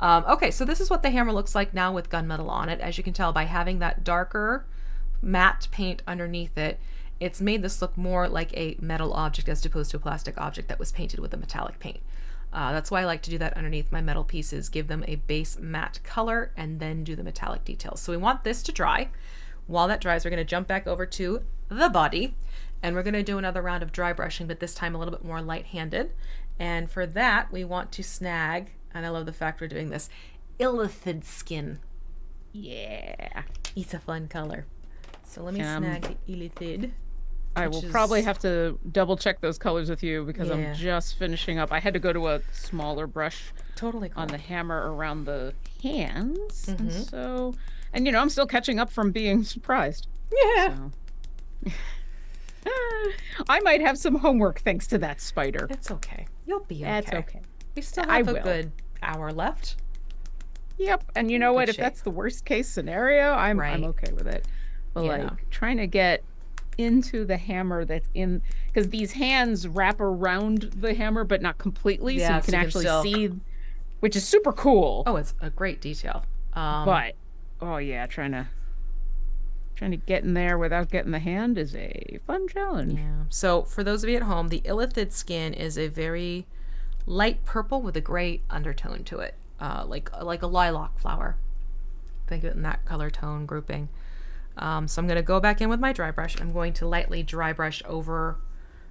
Okay, so this is what the hammer looks like now with gunmetal on it. As you can tell by having that darker matte paint underneath it, it's made this look more like a metal object as opposed to a plastic object that was painted with a metallic paint. That's why I like to do that underneath my metal pieces, give them a base matte color and then do the metallic details. So we want this to dry. While that dries, we're going to jump back over to the body and we're going to do another round of dry brushing, but this time a little bit more light-handed. And for that, we want to snag, and I love the fact we're doing this, illithid skin. Yeah. It's a fun color. So let me snag the illithid. I will probably have to double check those colors with you because I'm just finishing up. I had to go to a smaller brush on the hammer around the hands. And so, and you know, I'm still catching up from being surprised. Yeah. So. I might have some homework thanks to that spider. It's okay. You'll be okay. That's okay. We still have a good hour left. Yep. And you know what? If that's the worst case scenario, I'm okay with it. But like trying to get into the hammer that's in, because these hands wrap around the hammer but not completely, so you can actually see, which is super cool. Oh, it's a great detail. But trying to get in there without getting the hand is a fun challenge. Yeah. So for those of you at home, the illithid skin is a very light purple with a gray undertone to it, like a lilac flower. Think of it in that color tone grouping. So I'm going to go back in with my dry brush. I'm going to lightly dry brush over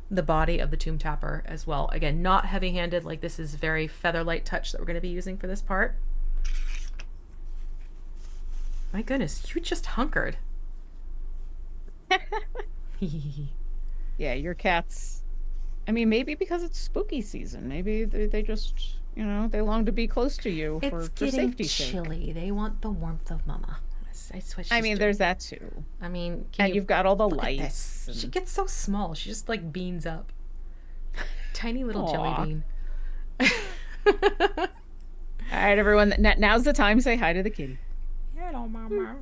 the body of the Tomb Tapper as well. Again, not heavy-handed, like this is very feather light touch that we're going to be using for this part. My goodness, you just hunkered. Yeah, your cats, I mean, maybe because it's spooky season. Maybe they just, you know, they long to be close to you for safety's sake. It's getting chilly. They want the warmth of mama. I mean, there's that too. I mean, you've got all the lights. She gets so small. She just like beans up. Tiny little jelly bean. All right, everyone. Now's the time to say hi to the kitty. Hello, mama.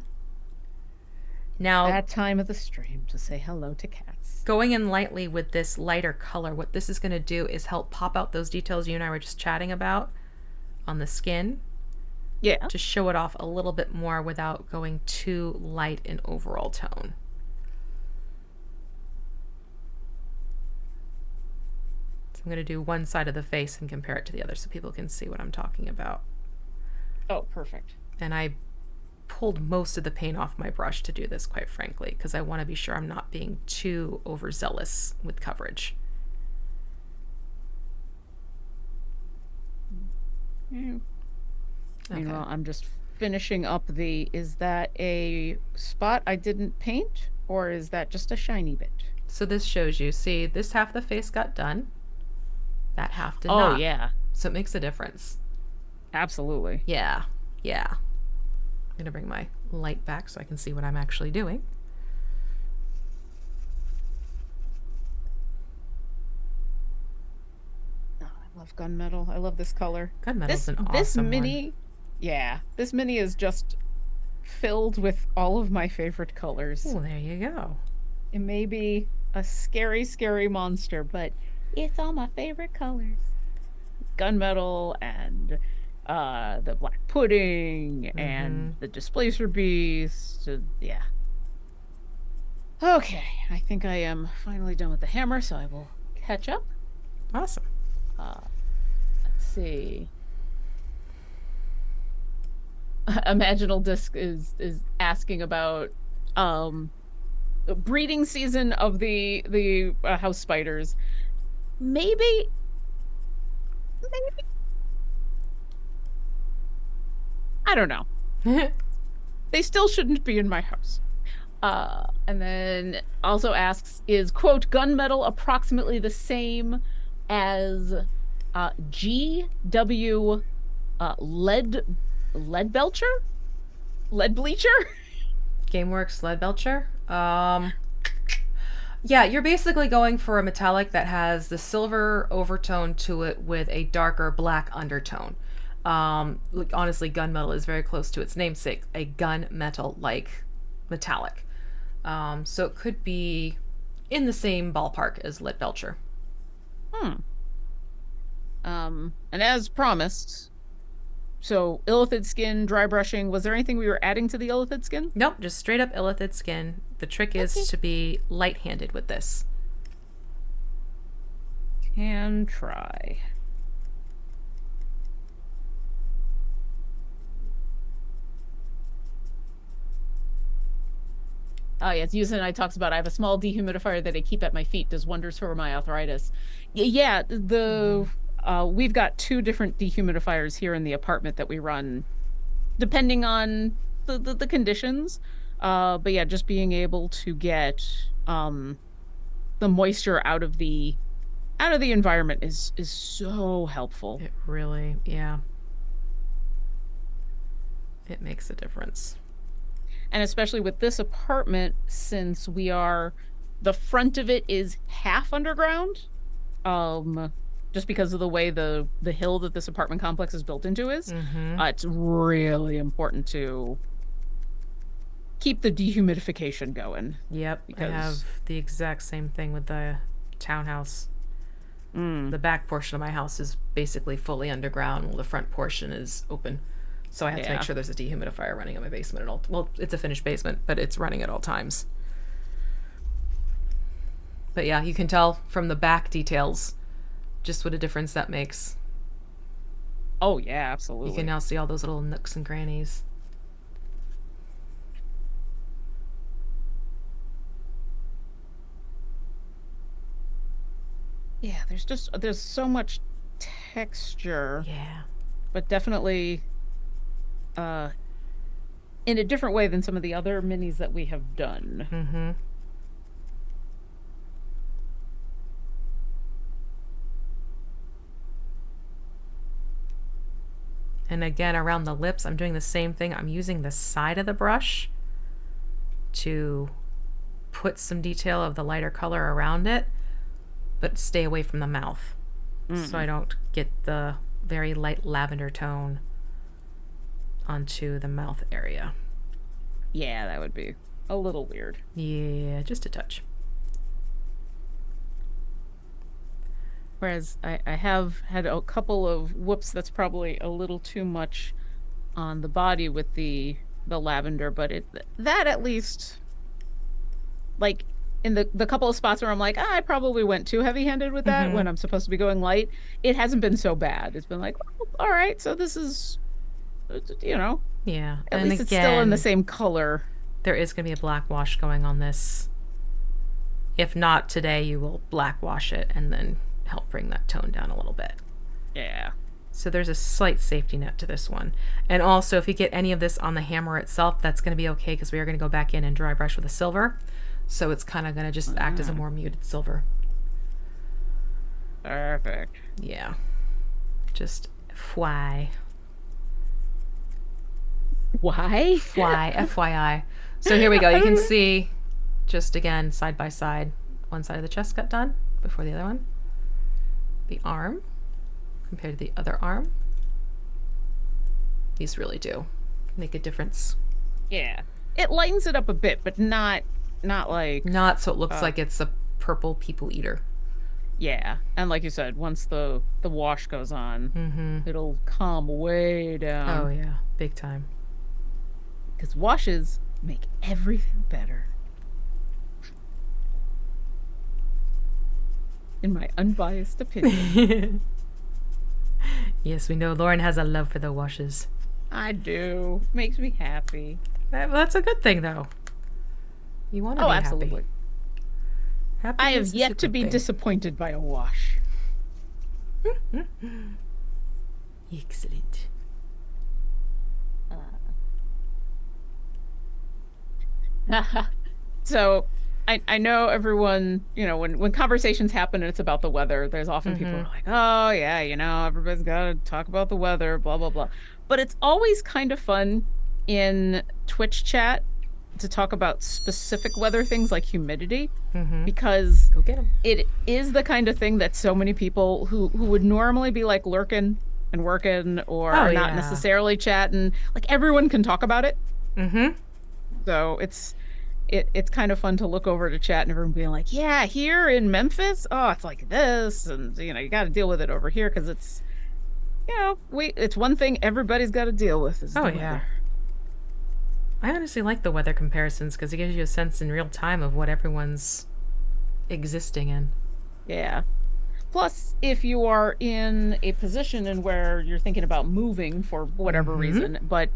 Now, that time of the stream to say hello to cats. Going in lightly with this lighter color, what this is going to do is help pop out those details you and I were just chatting about on the skin. Yeah. To show it off a little bit more without going too light in overall tone. So I'm going to do one side of the face and compare it to the other so people can see what I'm talking about. Oh, perfect. And I pulled most of the paint off my brush to do this, quite frankly, because I want to be sure I'm not being too overzealous with coverage. Yeah. Okay. Meanwhile, I'm just finishing up is that a spot I didn't paint, or is that just a shiny bit? So this shows you, see, this half of the face got done. That half did not. Oh, yeah. So it makes a difference. Absolutely. Yeah. Yeah. I'm going to bring my light back so I can see what I'm actually doing. Oh, I love gunmetal. I love this color. Gunmetal's an awesome one. Yeah, this mini is just filled with all of my favorite colors. Oh, there you go. It may be a scary, scary monster, but it's all my favorite colors. Gunmetal and the black pudding and the displacer beast. Yeah. Okay, I think I am finally done with the hammer, so I will catch up. Awesome. Let's see. Imaginal Disc is asking about breeding season of the house spiders. Maybe I don't know. They still shouldn't be in my house. And then also asks, is quote gunmetal approximately the same as GW lead belcher? Lead bleacher? Gameworks lead belcher? Yeah, you're basically going for a metallic that has the silver overtone to it with a darker black undertone. Like, honestly, gunmetal is very close to its namesake, a gunmetal-like metallic. So it could be in the same ballpark as lead belcher. And as promised, So illithid skin, dry brushing. Was there anything we were adding to the illithid skin? Nope, just straight up illithid skin. The trick is to be light-handed with this. Can try. Oh, yes. Yusa and I talks about I have a small dehumidifier that I keep at my feet. Does wonders for my arthritis. Yeah, we've got 2 different dehumidifiers here in the apartment that we run, depending on the conditions. But yeah, just being able to get the moisture out of the environment is so helpful. It really, yeah. It makes a difference. And especially with this apartment, since the front of it is half underground, just because of the way the hill that this apartment complex is built into is, it's really important to keep the dehumidification going. Yep, I have the exact same thing with the townhouse. The back portion of my house is basically fully underground, while the front portion is open. So I have to make sure there's a dehumidifier running in my basement at all. Well, it's a finished basement, but it's running at all times. But yeah, you can tell from the back details just what a difference that makes. Oh yeah, absolutely. You can now see all those little nooks and crannies. Yeah, there's so much texture. Yeah. But definitely in a different way than some of the other minis that we have done. And again, around the lips, I'm doing the same thing. I'm using the side of the brush to put some detail of the lighter color around it, but stay away from the mouth. So I don't get the very light lavender tone onto the mouth area. Yeah, that would be a little weird. Yeah, just a touch. Whereas I have had a couple of whoops, that's probably a little too much on the body with the lavender, but that at least, like in the couple of spots where I'm like, I probably went too heavy-handed with that when I'm supposed to be going light, it hasn't been so bad. It's been like, well, all right, so this is, Yeah. At least it's still in the same color. There is going to be a black wash going on this. If not today, you will black wash it and then help bring that tone down a little bit. Yeah. So there's a slight safety net to this one. And also, if you get any of this on the hammer itself, that's going to be okay because we are going to go back in and dry brush with a silver. So it's kind of going to just act as a more muted silver. Perfect. Yeah. Just FYI. Why? FYI. So here we go. You can see, just again, side by side, one side of the chest got done before the other one. The arm compared to the other arm. These really do make a difference. Yeah. It lightens it up a bit, but not like... Not so it looks like it's a purple people eater. Yeah. And like you said, once the wash goes on, it'll calm way down. Oh, yeah. Big time. Because washes make everything better. In my unbiased opinion. Yes, we know Lauren has a love for the washes. I do. Makes me happy. That's a good thing, though. You want to be absolutely. Happy. I have yet to be disappointed by a wash. Excellent. So I know everyone, when conversations happen and it's about the weather, there's often people who are like, oh yeah, everybody's got to talk about the weather, blah, blah, blah. But it's always kind of fun in Twitch chat to talk about specific weather things like humidity, because go get 'em. It is the kind of thing that so many people who would normally be like lurking and working or not necessarily chatting, like everyone can talk about it. So it's kind of fun to look over to chat and everyone being like, yeah, here in Memphis, oh, it's like this, and you got to deal with it over here because it's it's one thing everybody's got to deal with is the weather. I honestly like the weather comparisons because it gives you a sense in real time of what everyone's existing in. Yeah. Plus, if you are in a position in where you're thinking about moving for whatever reason, but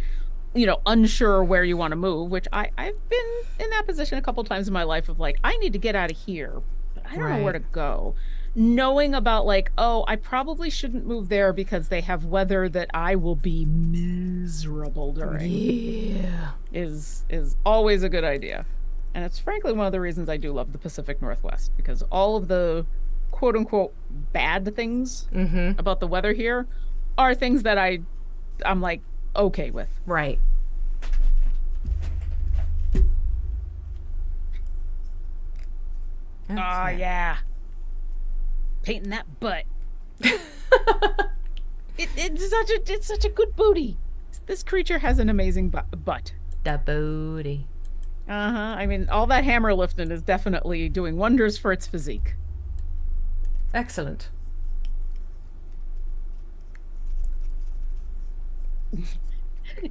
unsure where you want to move, which I've been in that position a couple times in my life of like, I need to get out of here, but I don't know where to go. Knowing about like, oh, I probably shouldn't move there because they have weather that I will be miserable during. Is always a good idea. And it's frankly one of the reasons I do love the Pacific Northwest, because all of the quote unquote bad things about the weather here are things that I'm like okay with. Right. Oh, yeah. Painting that butt. It's such a good booty. This creature has an amazing butt. The booty. I mean, all that hammer lifting is definitely doing wonders for its physique. Excellent.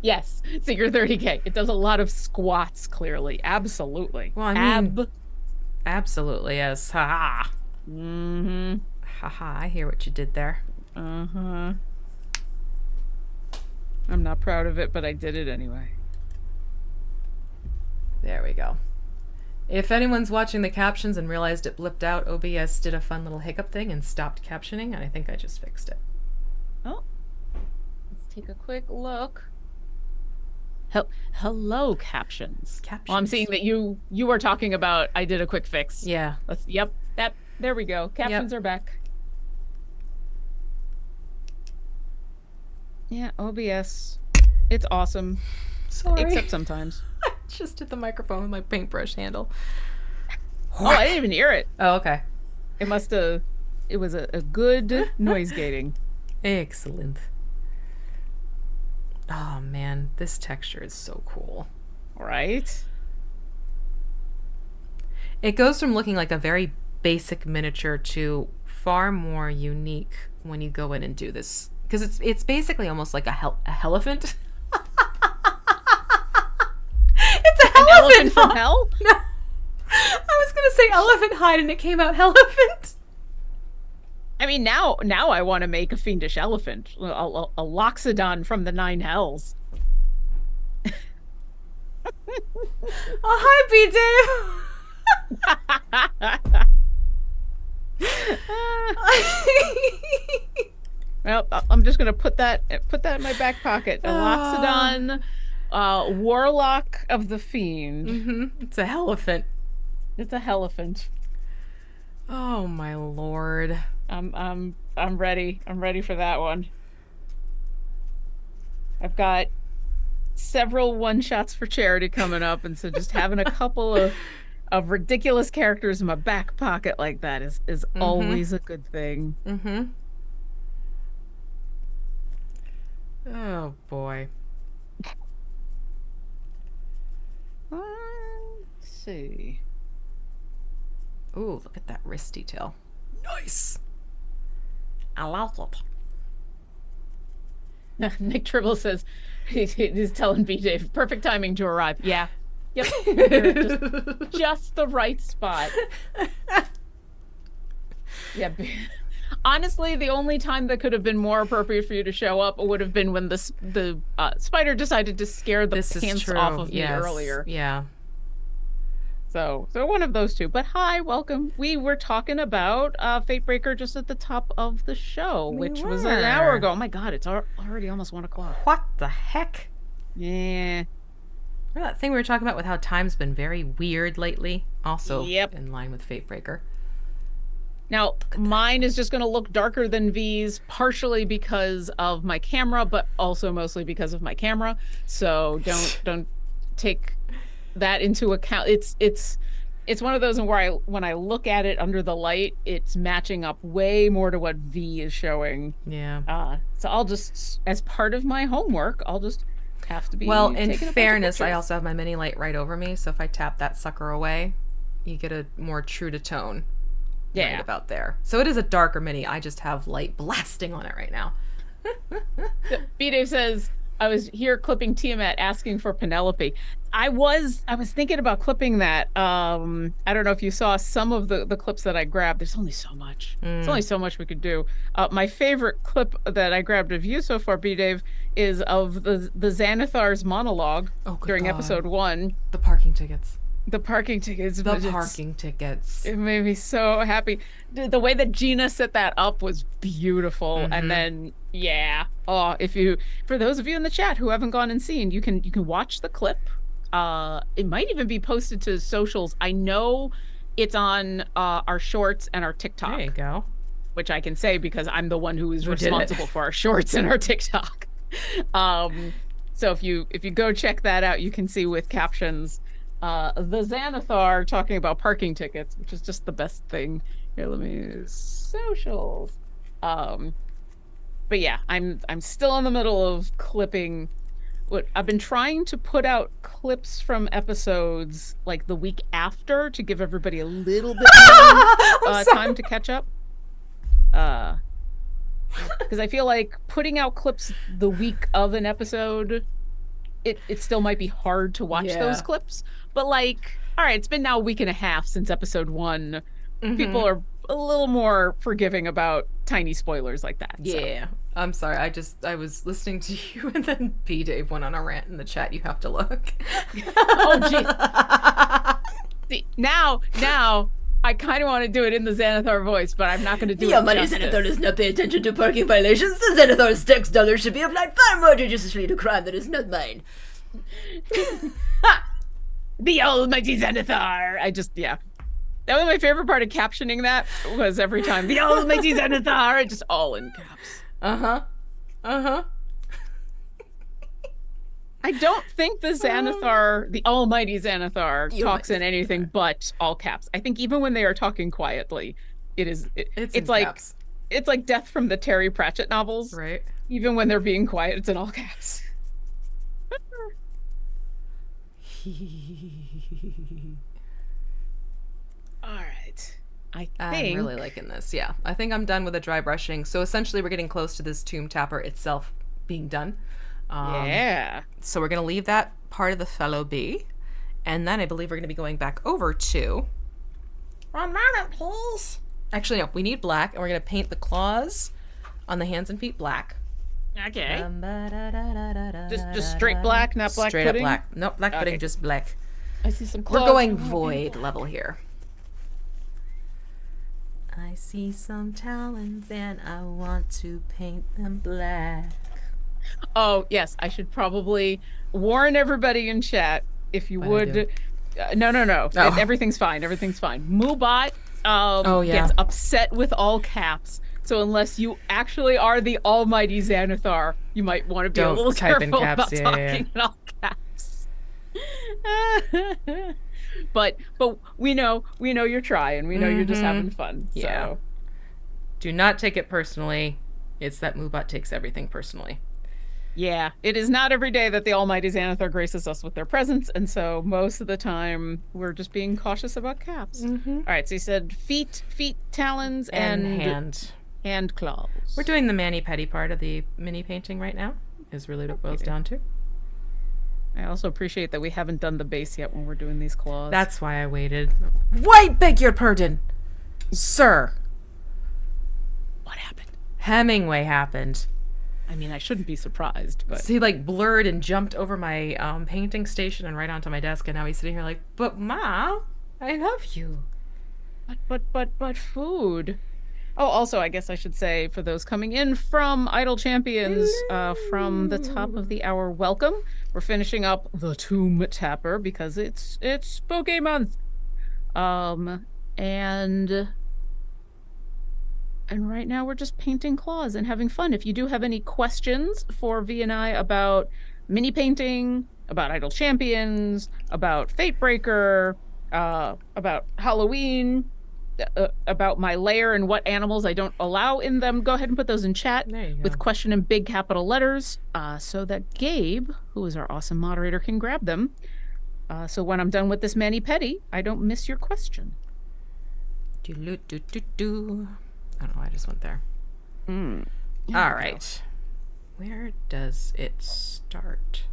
Yes, so you're 30K. It does a lot of squats, clearly. Absolutely. Well, I mean, absolutely, yes. Ha-ha. Ha-ha, I hear what you did there. I'm not proud of it, but I did it anyway. There we go. If anyone's watching the captions and realized it blipped out, OBS did a fun little hiccup thing and stopped captioning, and I think I just fixed it. Oh. Let's take a quick look. Hello, captions. Well, I'm seeing that you are talking about I did a quick fix. Yeah. There we go. Captions are back. Yeah, OBS. It's awesome. Sorry. Except sometimes. I just hit the microphone with my paintbrush handle. Oh, I didn't even hear it. Oh, okay. It was a good noise gating. Excellent. Oh man, this texture is so cool. Right? It goes from looking like a very basic miniature to far more unique when you go in and do this. Because it's basically almost like a elephant. It's a elephant from hell? No. I was going to say elephant hide and it came out elephant. I mean, now I want to make a fiendish elephant, a loxodon from the 9 hells. Oh, hi, B. Dave. Well, I'm just gonna put that in my back pocket. A loxodon, warlock of the fiend. It's a elephant. It's a elephant. Oh my lord. I'm ready. I'm ready for that one. I've got several one-shots for charity coming up, and so just having a couple of ridiculous characters in my back pocket like that is always a good thing. Oh boy. Let's see. Ooh, look at that wrist detail. Nice. I like it. Nick Tribble says he's telling BJ perfect timing to arrive. Yeah. Yep. just the right spot. Yeah. Honestly, the only time that could have been more appropriate for you to show up would have been when the spider decided to scare the pants off of me earlier. Yeah. So one of those two. But hi, welcome. We were talking about Fatebreaker just at the top of the show, which was an hour ago. Oh my god, it's already almost 1 o'clock. What the heck? Yeah. Remember that thing we were talking about with how time's been very weird lately? Also in line with Fatebreaker. Now, mine is just going to look darker than V's, partially because of my camera, but also mostly because of my camera. So don't take that into account. It's one of those where when I look at it under the light, it's matching up way more to what V is showing. Yeah. So I'll just, as part of my homework, I'll just have to be. Well, in fairness, I also have my mini light right over me, so if I tap that sucker away, you get a more true to tone. Yeah. Right about there. So it is a darker mini. I just have light blasting on it right now. B-Dave says, I was here clipping Tiamat asking for Penelope. I was thinking about clipping that. I don't know if you saw some of the clips that I grabbed. There's only so much. There's only so much we could do. My favorite clip that I grabbed of you so far, B-Dave, is of the Xanathar's monologue during episode 1. The parking tickets. The parking tickets. It made me so happy. The way that Gina set that up was beautiful. And then, for those of you in the chat who haven't gone and seen, you can watch the clip. It might even be posted to socials. I know it's on our shorts and our TikTok. There you go. Which I can say because I'm the one who is responsible for our shorts and our TikTok. So if you go check that out, you can see with captions the Xanathar talking about parking tickets, which is just the best thing. Here, let me use socials. But yeah, I'm still in the middle of clipping. What I've been trying to put out clips from episodes like the week after to give everybody a little bit more time to catch up. Because I feel like putting out clips the week of an episode, it still might be hard to watch those clips. But like, all right, it's been now a week and a half since episode 1. People are a little more forgiving about tiny spoilers like that. Yeah. So. I'm sorry. I was listening to you and then B-Dave went on a rant in the chat. You have to look. Oh, geez. See, now I kind of want to do it in the Xanathar voice, but I'm not going to do it. Your money, Xanathar does not pay attention to parking violations. The Xanathar's tax dollars should be applied far more judiciously to crime that is not mine. The almighty Xanathar. That was my favorite part of captioning that, was every time, the almighty Xanathar, just all in caps. I don't think the Xanathar, the almighty Xanathar, talks in anything but all caps. I think even when they are talking quietly, it's like caps. It's like Death from the Terry Pratchett novels. Right. Even when they're being quiet, it's in all caps. All right. I'm really liking this. Yeah. I think I'm done with the dry brushing. So essentially we're getting close to this tomb tapper itself being done. So we're going to leave that part of the fellow be. And then I believe we're going to be going back over to... 1 moment, please. Actually, no. We need black. And we're going to paint the claws on the hands and feet black. Okay. Just straight black, not black straight pudding? Straight up black. Nope, black pudding, just black. I see some claws. We're going void level here. I see some talons and I want to paint them black. Oh, yes. I should probably warn everybody in chat, if you would. No. Oh. Everything's fine. Moobot gets upset with all caps. So unless you actually are the almighty Xanathar, you might want to be a little careful about talking in all caps. But we know you're trying. We know you're just having fun. Yeah. So. Do not take it personally. It's that Moobot takes everything personally. Yeah, it is not every day that the almighty Xanathar graces us with their presence, and so most of the time we're just being cautious about caps. All right, so you said feet, talons, and hand claws. We're doing the mani-pedi part of the mini painting right now, is really what it boils down to. I also appreciate that we haven't done the base yet when we're doing these claws. That's why I waited. Wait, beg your pardon, sir. What happened? Hemingway happened. I mean, I shouldn't be surprised, but... So he, like, blurred and jumped over my painting station and right onto my desk, and now he's sitting here like, but, Ma, I love you. But food. Oh, also, I guess I should say, for those coming in from Idle Champions, from the top of the hour, welcome. We're finishing up the Tomb Tapper, because it's Spooky Month. And right now we're just painting claws and having fun. If you do have any questions for V and I about mini painting, about Idle Champions, about Fatebreaker, about Halloween, about my lair and what animals I don't allow in them, go ahead and put those in chat with question in big capital letters so that Gabe, who is our awesome moderator, can grab them. So when I'm done with this mani-pedi, I don't miss your question. I don't know why I just went there. All right. Where does it start?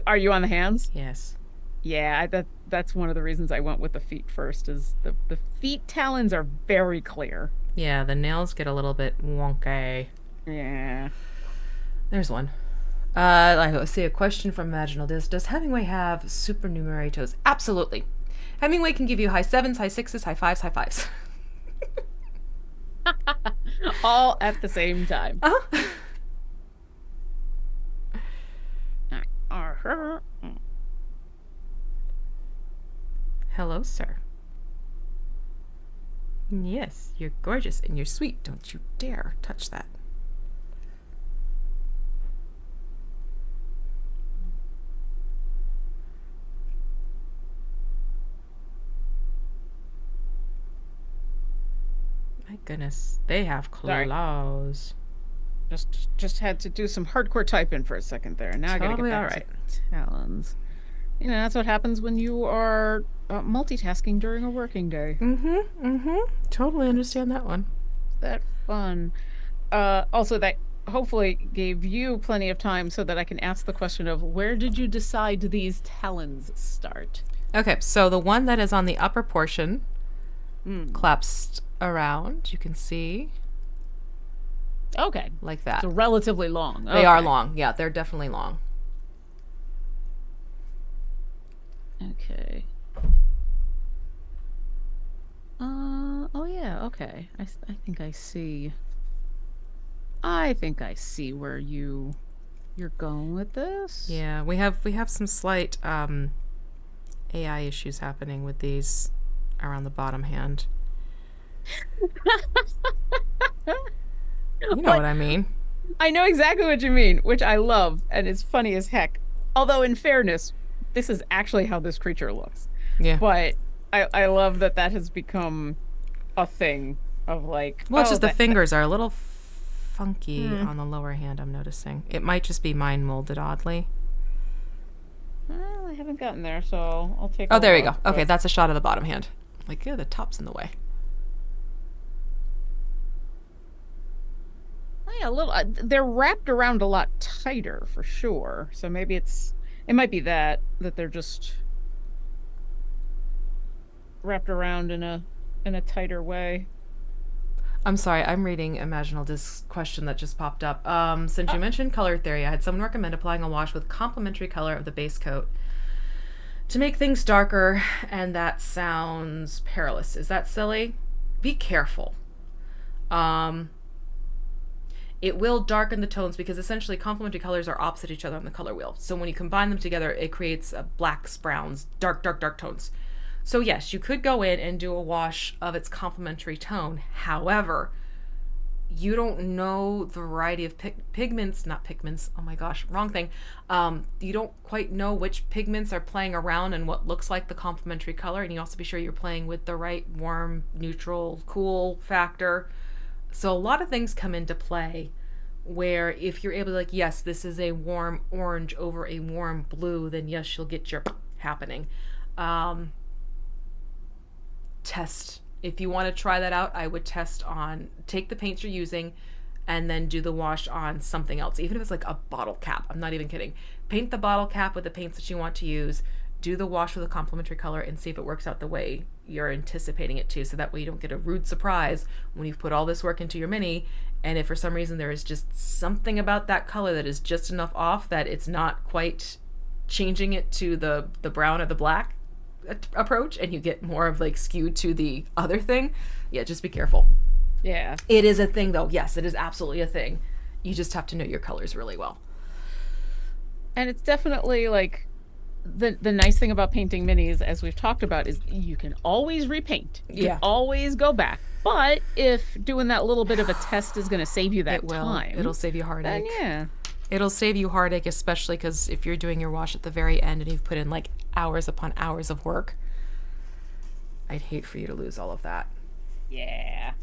Are you on the hands? Yes. Yeah, that's one of the reasons I went with the feet first. Is the feet talons are very clear. Yeah, the nails get a little bit wonky. Yeah. There's one. I see a question from Imaginal Disc. Does Hemingway have supernumerary toes? Absolutely. Hemingway can give you high 7s, high 6s, high 5s, high 5s. All at the same time. Hello, sir. Yes, you're gorgeous and you're sweet. Don't you dare touch that. My goodness, they have claws. Just had to do some hardcore typing for a second there. Now Totally I gotta get back to talons. You know, that's what happens when you are multitasking during a working day. Totally understand that one. That fun. Also, that hopefully gave you plenty of time so that I can ask the question of where did you decide these talons start? Okay, so the one that is on the upper portion collapsed around. You can see. Okay. Like that. So relatively long. They are long. Yeah, they're definitely long. Okay. Oh yeah, okay. I think I see. I think I see where you're going with this. Yeah, we have some slight AI issues happening with these around the bottom hand. You know what I mean. I know exactly what you mean, which I love, and it's funny as heck. Although, in fairness, this is actually how this creature looks. Yeah. But I love that has become a thing of like... Well, it's just the fingers are a little funky on the lower hand, I'm noticing. It might just be mine molded oddly. Well, I haven't gotten there, so I'll take a Oh, there we look, go. but... Okay, that's a shot of the bottom hand. Like, yeah, the top's in the way. Yeah, a little. They're wrapped around a lot tighter for sure. So maybe it might be that they're just wrapped around in a tighter way. I'm sorry, I'm reading Imaginal Disc's question that just popped up. Since you mentioned color theory, I had someone recommend applying a wash with complementary color of the base coat to make things darker, and that sounds perilous. Is that silly? Be careful. It will darken the tones because essentially complementary colors are opposite each other on the color wheel. So when you combine them together, it creates blacks, browns, dark tones. So yes, you could go in and do a wash of its complementary tone. However, you don't know the variety of pigments, not pigments, oh my gosh, wrong thing. You don't quite know which pigments are playing around and what looks like the complementary color. And you also be sure you're playing with the right warm, neutral, cool factor. So a lot of things come into play where if you're able to like, yes, this is a warm orange over a warm blue, then yes, you'll get your happening. Test. If you want to try that out, I would take the paints you're using and then do the wash on something else. Even if it's like a bottle cap, I'm not even kidding. Paint the bottle cap with the paints that you want to use, do the wash with a complementary color and see if it works out the way you're anticipating it to, so that way you don't get a rude surprise when you've put all this work into your mini, and if for some reason there is just something about that color that is just enough off that it's not quite changing it to the brown or the black approach, and you get more of like skewed to the other thing. Yeah, just be careful. Yeah. It is a thing though. Yes, it is absolutely a thing. You just have to know your colors really well. And it's definitely like the nice thing about painting minis, as we've talked about, is you can always repaint. You can always go back. But if doing that little bit of a test is going to save you that time, it'll save you heartache. Then yeah. It'll save you heartache, especially because if you're doing your wash at the very end and you've put in like hours upon hours of work, I'd hate for you to lose all of that. Yeah.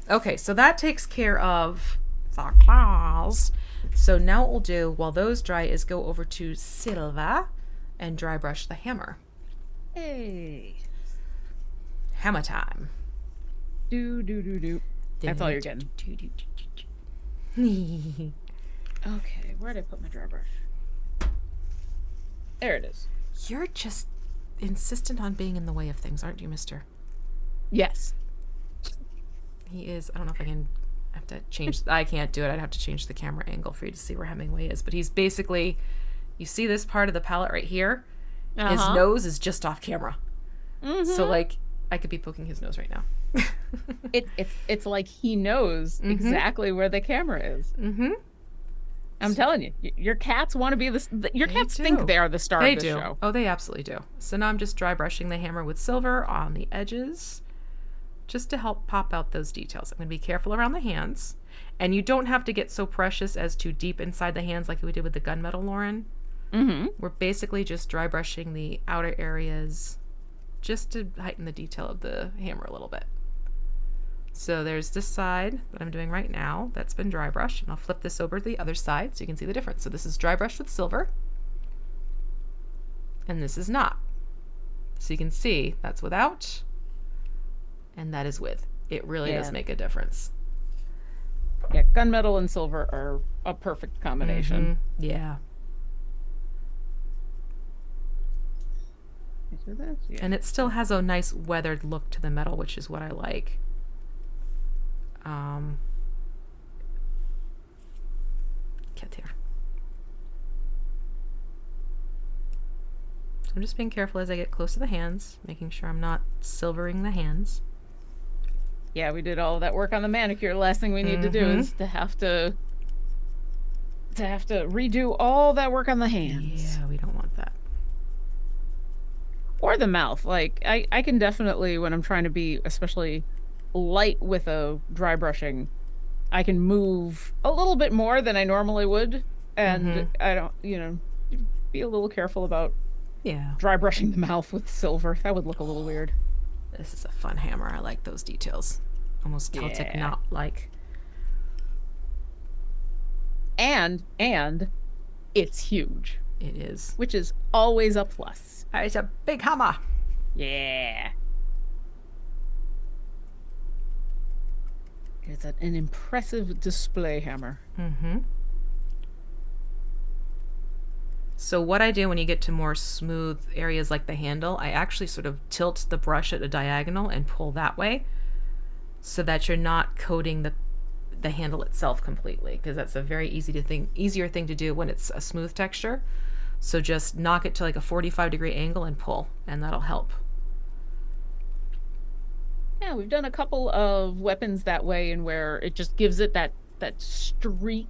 Okay, so that takes care of the claws. So now what we'll do while those dry is go over to Silva and dry brush the hammer. Hey. Hammer time. Do. That's all you're getting. Okay, where did I put my dry brush? There it is. You're just insistent on being in the way of things, aren't you, mister? Yes. He is. I don't know if I can. I have to change. I can't do it. I'd have to change the camera angle for you to see where Hemingway is. But he's basically, you see this part of the palette right here? His nose is just off camera. So like, I could be poking his nose right now. It's like he knows exactly where the camera is. I'm telling you, your cats want to be your cats think they are the star of the show. Oh, they absolutely do. So now I'm just dry brushing the hammer with silver on the edges, just to help pop out those details. I'm going to be careful around the hands, and you don't have to get so precious as to deep inside the hands like we did with the gunmetal, Lauren. We're basically just dry brushing the outer areas, just to heighten the detail of the hammer a little bit. So there's this side that I'm doing right now that's been dry brushed, and I'll flip this over to the other side so you can see the difference. So this is dry brushed with silver, and this is not. So you can see that's without, and that is with. It really does make a difference. Yeah, gunmetal and silver are a perfect combination. Yeah. And it still has a nice weathered look to the metal, which is what I like. Get here. So I'm just being careful as I get close to the hands, making sure I'm not silvering the hands. Yeah, we did all of that work on the manicure. Last thing we need to do is to have to redo all that work on the hands. Yeah, we don't want that. Or the mouth. Like, I can definitely, when I'm trying to be especially light with a dry brushing, I can move a little bit more than I normally would. And I don't, be a little careful about dry brushing the mouth with silver. That would look a little weird. This is a fun hammer. I like those details. Almost Celtic knot-like. And it's huge. It is. Which is always a plus. It's a big hammer. Yeah. It's an impressive display hammer. So what I do when you get to more smooth areas like the handle, I actually sort of tilt the brush at a diagonal and pull that way so that you're not coating the handle itself completely, because that's a very easier thing to do when it's a smooth texture. So just knock it to like a 45-degree angle and pull, and that'll help. Yeah, we've done a couple of weapons that way, and where it just gives it that streak.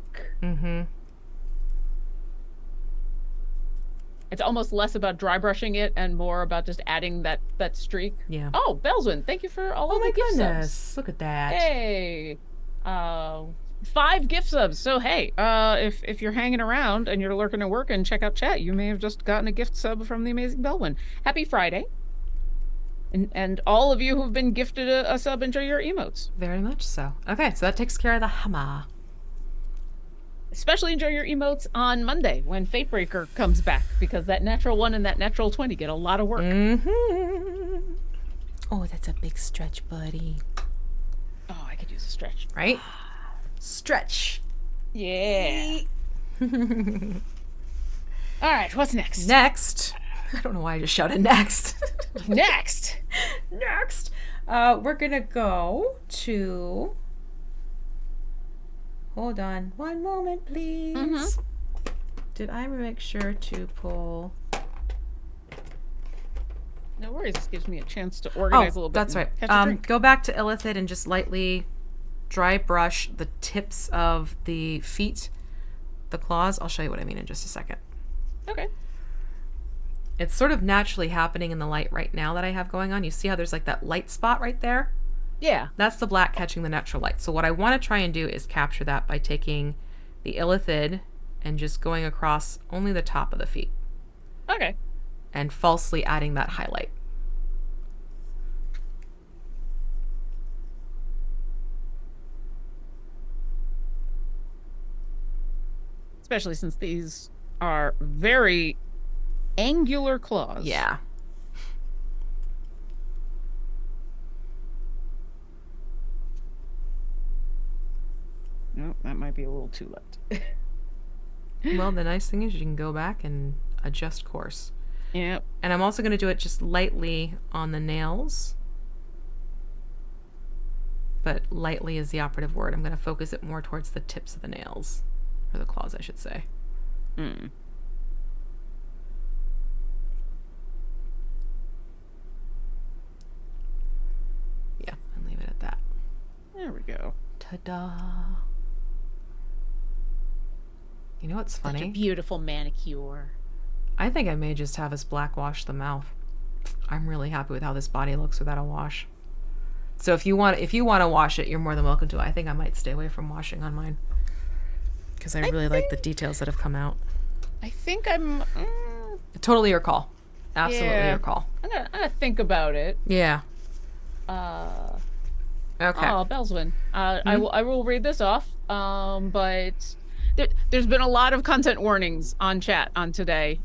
It's almost less about dry brushing it and more about just adding that streak. Yeah. Oh, Belswin, thank you for all of the gift subs. Look at that. Hey. 5 gift subs. So hey, if you're hanging around and you're lurking and working, check out chat. You may have just gotten a gift sub from the amazing Belwin. Happy Friday. And all of you who've been gifted a sub, enjoy your emotes. Very much so. Okay, so that takes care of the hammer. Especially enjoy your emotes on Monday when Fatebreaker comes back, because that natural 1 and that natural 20 get a lot of work. Oh, that's a big stretch, buddy. Oh, I could use a stretch. Right? Stretch. Yeah. All right, what's next? Next. I don't know why I just shouted next. Next. We're going to go to... Hold on. One moment, please. Did I make sure to pull... No worries. This gives me a chance to organize a little bit. That's right. Go back to Illithid and just lightly dry brush the tips of the feet, the claws. I'll show you what I mean in just a second. Okay. It's sort of naturally happening in the light right now that I have going on. You see how there's like that light spot right there? Yeah. That's the black catching the natural light. So what I want to try and do is capture that by taking the Illithid and just going across only the top of the feet. Okay. And falsely adding that highlight. Especially since these are very angular claws. Yeah. No, that might be a little too late. Well, the nice thing is you can go back and adjust course. Yep. And I'm also going to do it just lightly on the nails. But lightly is the operative word. I'm going to focus it more towards the tips of the nails. Or the claws, I should say. Mm. Yeah, and leave it at that. There we go. Ta-da! You know what's funny? Such a beautiful manicure. I think I may just have us blackwash the mouth. I'm really happy with how this body looks without a wash. So if you want to wash it, you're more than welcome to. I think I might stay away from washing on mine because I really like the details that have come out. I think I'm Totally your call. Absolutely your call. I'm gonna think about it. Yeah. Okay. Oh, Belswin. I will read this off. But there's been a lot of content warnings on chat on today,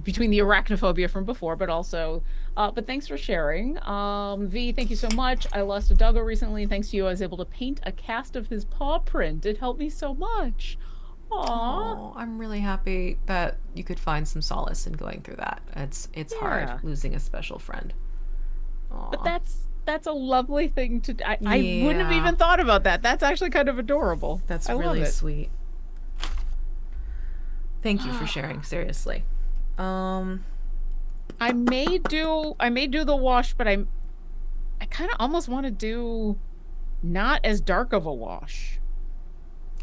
between the arachnophobia from before, but also, but thanks for sharing. V, thank you so much. I lost a doggo recently, and thanks to you, I was able to paint a cast of his paw print. It helped me so much. Aww. I'm really happy that you could find some solace in going through that. It's hard losing a special friend. Aww. But that's a lovely thing to do. I wouldn't have even thought about that. That's actually kind of adorable. That's really sweet. Thank you for sharing, seriously. I may do the wash, but I kind of almost want to do not as dark of a wash.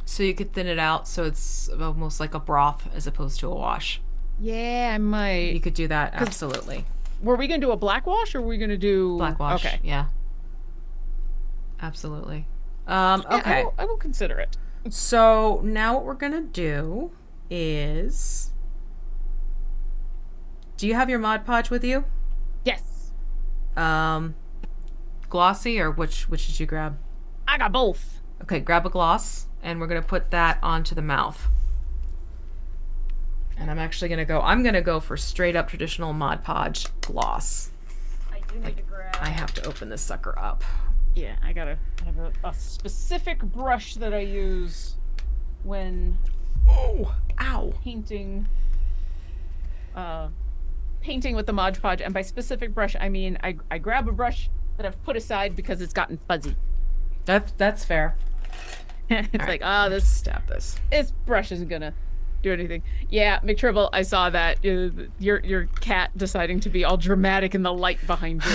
So you could thin it out so it's almost like a broth as opposed to a wash. Yeah, I might. You could do that, absolutely. Were we going to do a black wash or were we going to do... Black wash, okay. Yeah. Absolutely. Okay. I will consider it. So now what we're going to do is... Do you have your Mod Podge with you? Yes. Glossy or which did you grab? I got both. Okay, grab a gloss and we're going to put that onto the mouth. And I'm actually going to go for straight up traditional Mod Podge gloss. I do need to grab... I have to open this sucker up. Yeah, I have a specific brush that I use when painting with the Mod Podge, and by specific brush I mean I grab a brush that I've put aside because it's gotten fuzzy. That's fair. It's right, like, this stab this brush isn't gonna do anything. Yeah, McTribble, I saw that your cat deciding to be all dramatic in the light behind you.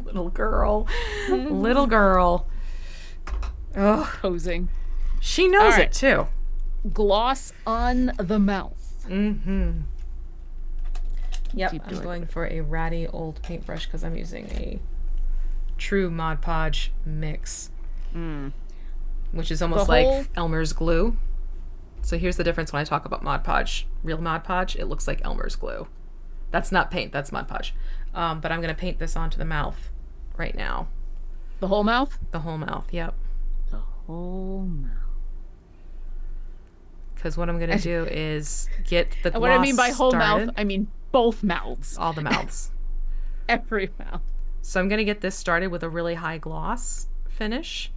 Little girl. Oh, posing. She knows it too. Gloss on the mouth. Mm-hmm. Yep, I'm going for a ratty old paintbrush because I'm using a true Mod Podge mix, which is almost like Elmer's glue. So here's the difference when I talk about Mod Podge. Real Mod Podge, it looks like Elmer's glue. That's not paint, that's Mod Podge. But I'm going to paint this onto the mouth right now. The whole mouth? The whole mouth, yep. The whole mouth. Because what I'm going to do is get the gloss and what I mean by whole started. mouth, I mean both mouths. All the mouths. Every mouth. So I'm going to get this started with a really high gloss finish.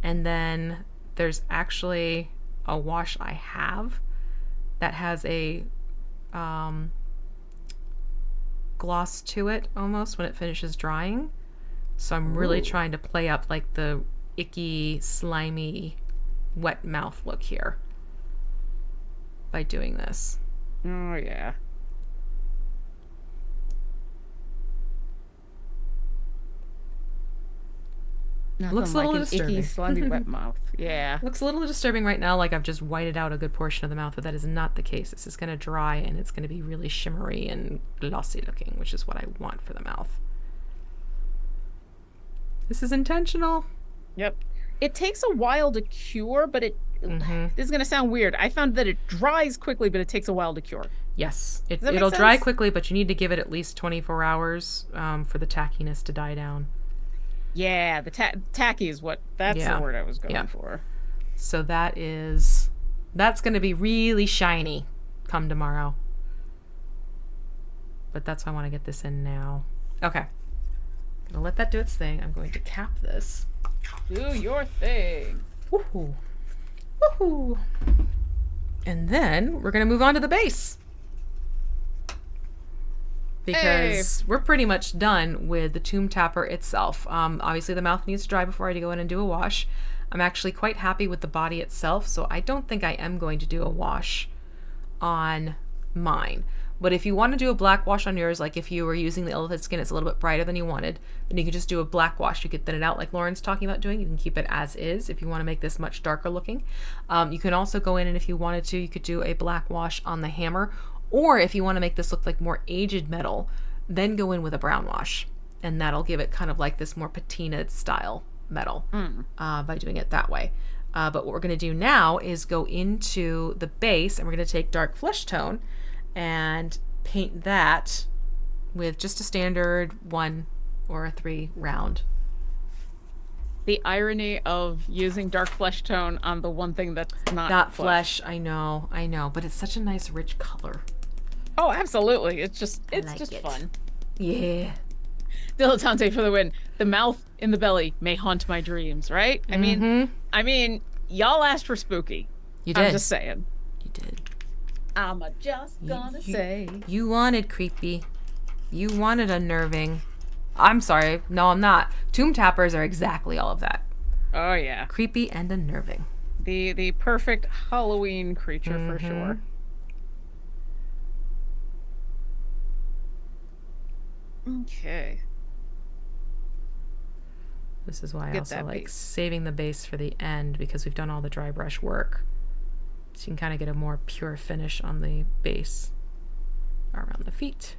And then there's actually a wash I have that has a gloss to it almost when it finishes drying. So I'm really trying to play up like the icky, slimy, wet mouth look here by doing this. Oh, yeah. Nothing Looks a little like disturbing. Icky, slimy, wet mouth. Yeah. Looks a little disturbing right now, like I've just whited out a good portion of the mouth, but that is not the case. This is going to dry and it's going to be really shimmery and glossy looking, which is what I want for the mouth. This is intentional. Yep. It takes a while to cure, but this is going to sound weird. I found that it dries quickly, but it takes a while to cure. Yes. Does that make It'll dry sense? quickly, but you need to give it at least 24 hours for the tackiness to die down. Yeah, the tacky is that's the word I was going for. So that's going to be really shiny come tomorrow. But that's why I want to get this in now. Okay. I'm going to let that do its thing. I'm going to cap this. Do your thing. Woohoo. Woohoo. And then we're going to move on to the base. Because we're pretty much done with the tomb tapper itself. Obviously, the mouth needs to dry before I go in and do a wash. I'm actually quite happy with the body itself, so I don't think I am going to do a wash on mine. But if you want to do a black wash on yours, like if you were using the elephant skin, it's a little bit brighter than you wanted, then you can just do a black wash. You could thin it out like Lauren's talking about doing. You can keep it as is if you want to make this much darker looking. You can also go in and if you wanted to, you could do a black wash on the hammer. Or if you want to make this look like more aged metal, then go in with a brown wash. And that'll give it kind of like this more patinaed style metal by doing it that way. But what we're going to do now is go into the base and we're going to take dark flesh tone and paint that with just a standard 1 or a 3 round. The irony of using dark flesh tone on the one thing that's not flesh. I know, but it's such a nice rich color. Oh, absolutely. It's just it. fun. Yeah. Dilettante for the win. The mouth in the belly may haunt my dreams, right? I mean, y'all asked for spooky. You did. I'm just saying. You did. I'm just gonna say. You wanted creepy. You wanted unnerving. I'm sorry. No, I'm not. Tomb tappers are exactly all of that. Oh, yeah. Creepy and unnerving. The perfect Halloween creature for sure. Okay. This is why I also like saving the base for the end, because we've done all the dry brush work. So you can kind of get a more pure finish on the base around the feet.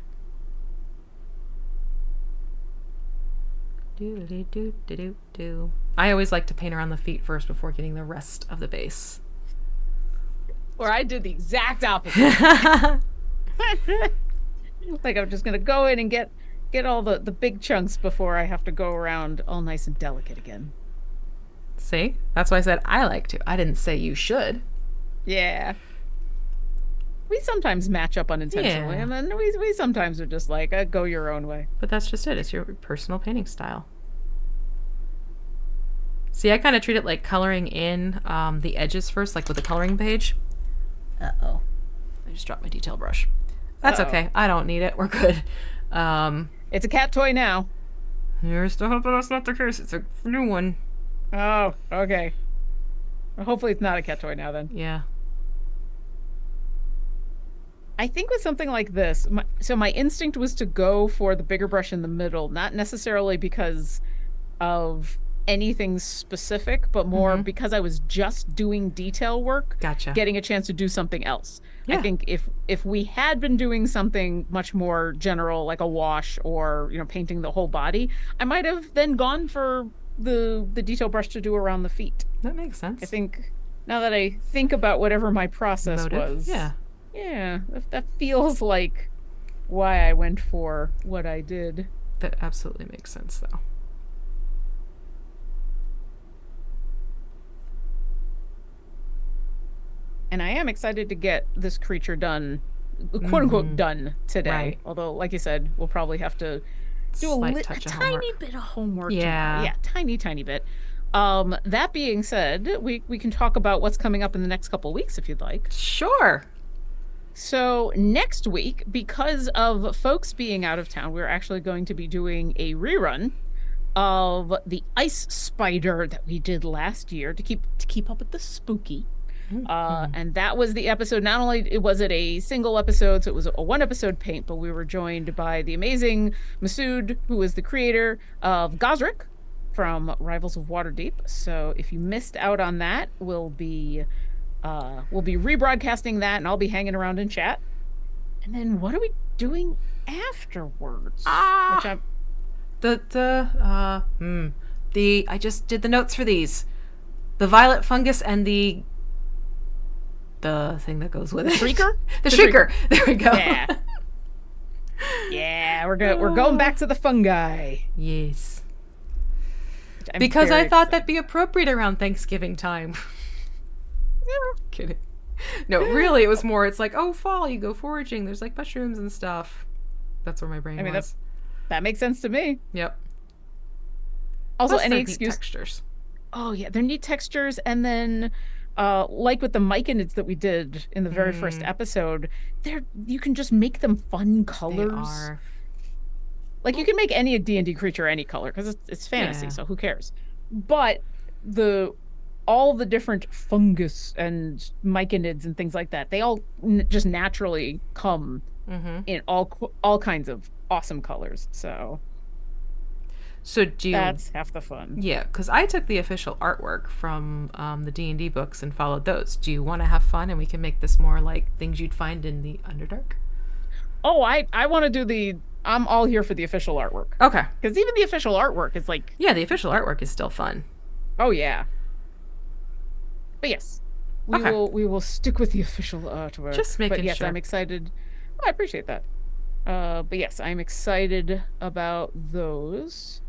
Do. I always like to paint around the feet first before getting the rest of the base. Or I did the exact opposite. Like I'm just gonna go in and get all the big chunks before I have to go around all nice and delicate again. See? That's why I said I like to. I didn't say you should. Yeah. We sometimes match up unintentionally, and then we sometimes are just like, go your own way. But that's just it. It's your personal painting style. See, I kind of treat it like coloring in the edges first, like with the coloring page. Uh-oh. I just dropped my detail brush. That's okay. I don't need it. We're good. It's a cat toy now. Here's to hoping that's not the case. It's a new one. Oh, okay. Well, hopefully it's not a cat toy now then. Yeah. I think with something like this, my instinct was to go for the bigger brush in the middle, not necessarily because of anything specific, but more because I was just doing detail work, getting a chance to do something else. Yeah. I think if we had been doing something much more general, like a wash or painting the whole body, I might have then gone for the detail brush to do around the feet. That makes sense. I think now that I think about whatever my process was, yeah, that feels like why I went for what I did. That absolutely makes sense, though. And I am excited to get this creature done, quote unquote, done today. Right. Although, like you said, we'll probably have to do a tiny bit of homework. Yeah. Yeah, tiny bit. That being said, we can talk about what's coming up in the next couple of weeks if you'd like. Sure. So next week, because of folks being out of town, we're actually going to be doing a rerun of the Ice Spider that we did last year to keep up with the spooky. And that was the episode. Not only was it a single episode, so it was a 1-episode paint, but we were joined by the amazing Masood, who is the creator of Gosrick from Rivals of Waterdeep. So if you missed out on that, we'll be rebroadcasting that, and I'll be hanging around in chat. And then what are we doing afterwards? I just did the notes for these. The violet fungus and the thing that goes with it. Shrieker? The Shrieker. There we go. Yeah. Yeah, we're going back to the fungi. Yes. Because I thought that'd be appropriate around Thanksgiving time. Kidding. No, really, it was more, it's like, oh, fall, you go foraging. There's like mushrooms and stuff. That's where my brain was. That makes sense to me. Yep. Also, plus any excuse. Textures. Oh yeah, they're neat textures, and then like with the myconids that we did in the very first episode, you can just make them fun colors. They are. Like you can make any D&D creature any color because it's fantasy, so who cares? But all the different fungus and myconids and things like that, they all just naturally come in all kinds of awesome colors. So that's half the fun. Yeah, because I took the official artwork from the D&D books and followed those. Do you want to have fun and we can make this more like things you'd find in the Underdark? Oh, I want to do I'm all here for the official artwork. Okay. Because even the official artwork is like... Yeah, the official artwork is still fun. Oh, yeah. But yes, we will stick with the official artwork. Just making sure. But yes, I'm excited. Oh, I appreciate that. But yes, I'm excited about those.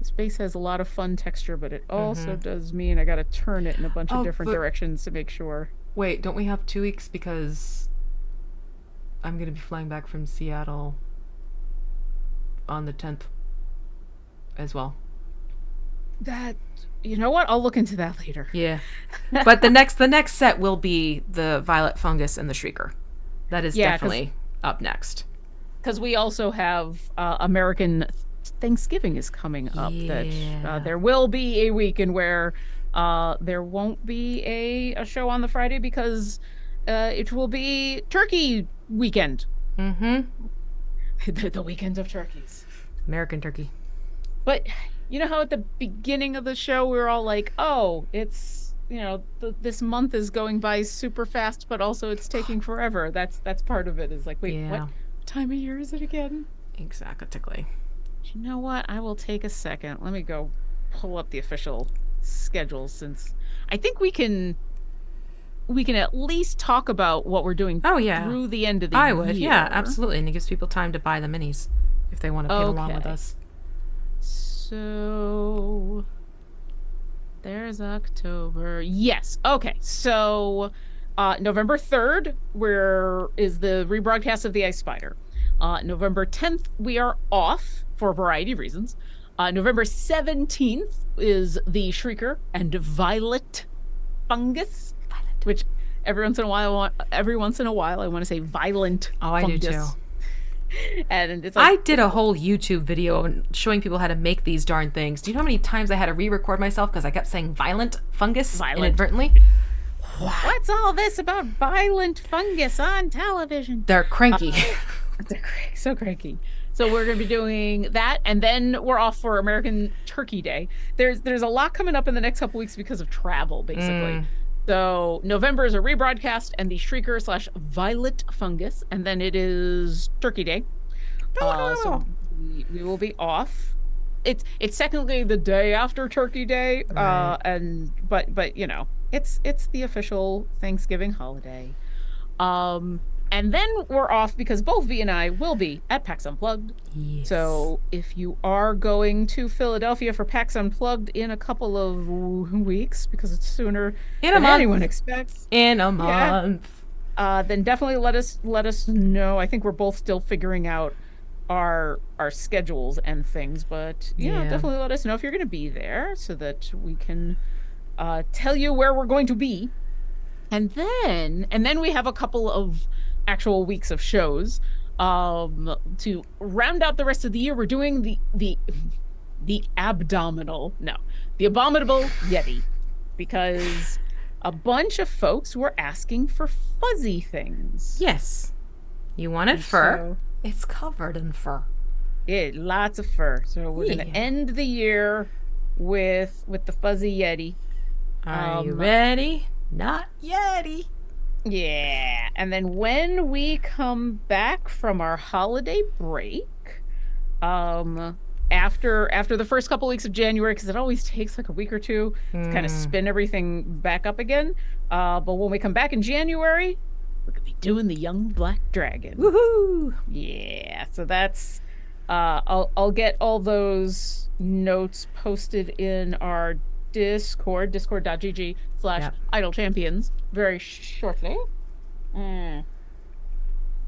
Space has a lot of fun texture, but it also does mean I gotta turn it in a bunch of different directions to make sure. Wait, don't we have 2 weeks because I'm gonna be flying back from Seattle on the 10th as well. You know what? I'll look into that later. Yeah. But the next set will be the Violet Fungus and the Shrieker. That is definitely up next. Because we also have American Thanksgiving is coming up. That there will be a week in where there won't be a show on the Friday because it will be Turkey weekend. The weekend of turkeys. American turkey. But you know how at the beginning of the show we were all like, oh, it's, this month is going by super fast, but also it's taking forever. That's part of it is like, wait, what time of year is it again? Exactly. You know what? I will take a second. Let me go pull up the official schedule since I think we can at least talk about what we're doing through the end of the year. I would, yeah, absolutely. And it gives people time to buy the minis if they want to play along with us. So there's October. Yes. Okay. So November 3rd is the rebroadcast of the Ice Spider. November 10th, we are off for a variety of reasons. November 17th is the Shrieker and Violet Fungus, which every once in a while I want to say violent. Oh, I fungus. do too. And it's like, I did a whole YouTube video showing people how to make these darn things. Do you know how many times I had to re-record myself because I kept saying violent fungus inadvertently? What's all this about violent fungus on television? They're cranky. They're so cranky. So we're going to be doing that, and then we're off for American Turkey Day. There's a lot coming up in the next couple weeks because of travel, basically. So November is a rebroadcast and the Shrieker / Violet Fungus, and then it is Turkey Day. So we will be off. It's technically the day after Turkey Day, right. But it's the official Thanksgiving holiday. And then we're off because both V and I will be at PAX Unplugged. Yes. So if you are going to Philadelphia for PAX Unplugged in a couple of weeks, because it's sooner than anyone expects. In a month. Then definitely let us know. I think we're both still figuring out our schedules and things, but definitely let us know if you're going to be there so that we can tell you where we're going to be. And then we have a couple of actual weeks of shows to round out the rest of the year. We're doing the abominable Yeti, because a bunch of folks were asking for fuzzy things. Yes, you wanted fur. So, it's covered in fur. Yeah, lots of fur. So we're gonna end the year with the fuzzy Yeti. Are you ready? Not Yeti. Yeah, and then when we come back from our holiday break, after the first couple weeks of January, because it always takes like a week or two to kind of spin everything back up again. But when we come back in January, we're gonna be doing the Young Black Dragon. Woohoo! Yeah, so that's I'll get all those notes posted in our discord.gg/idle champions very shortly. But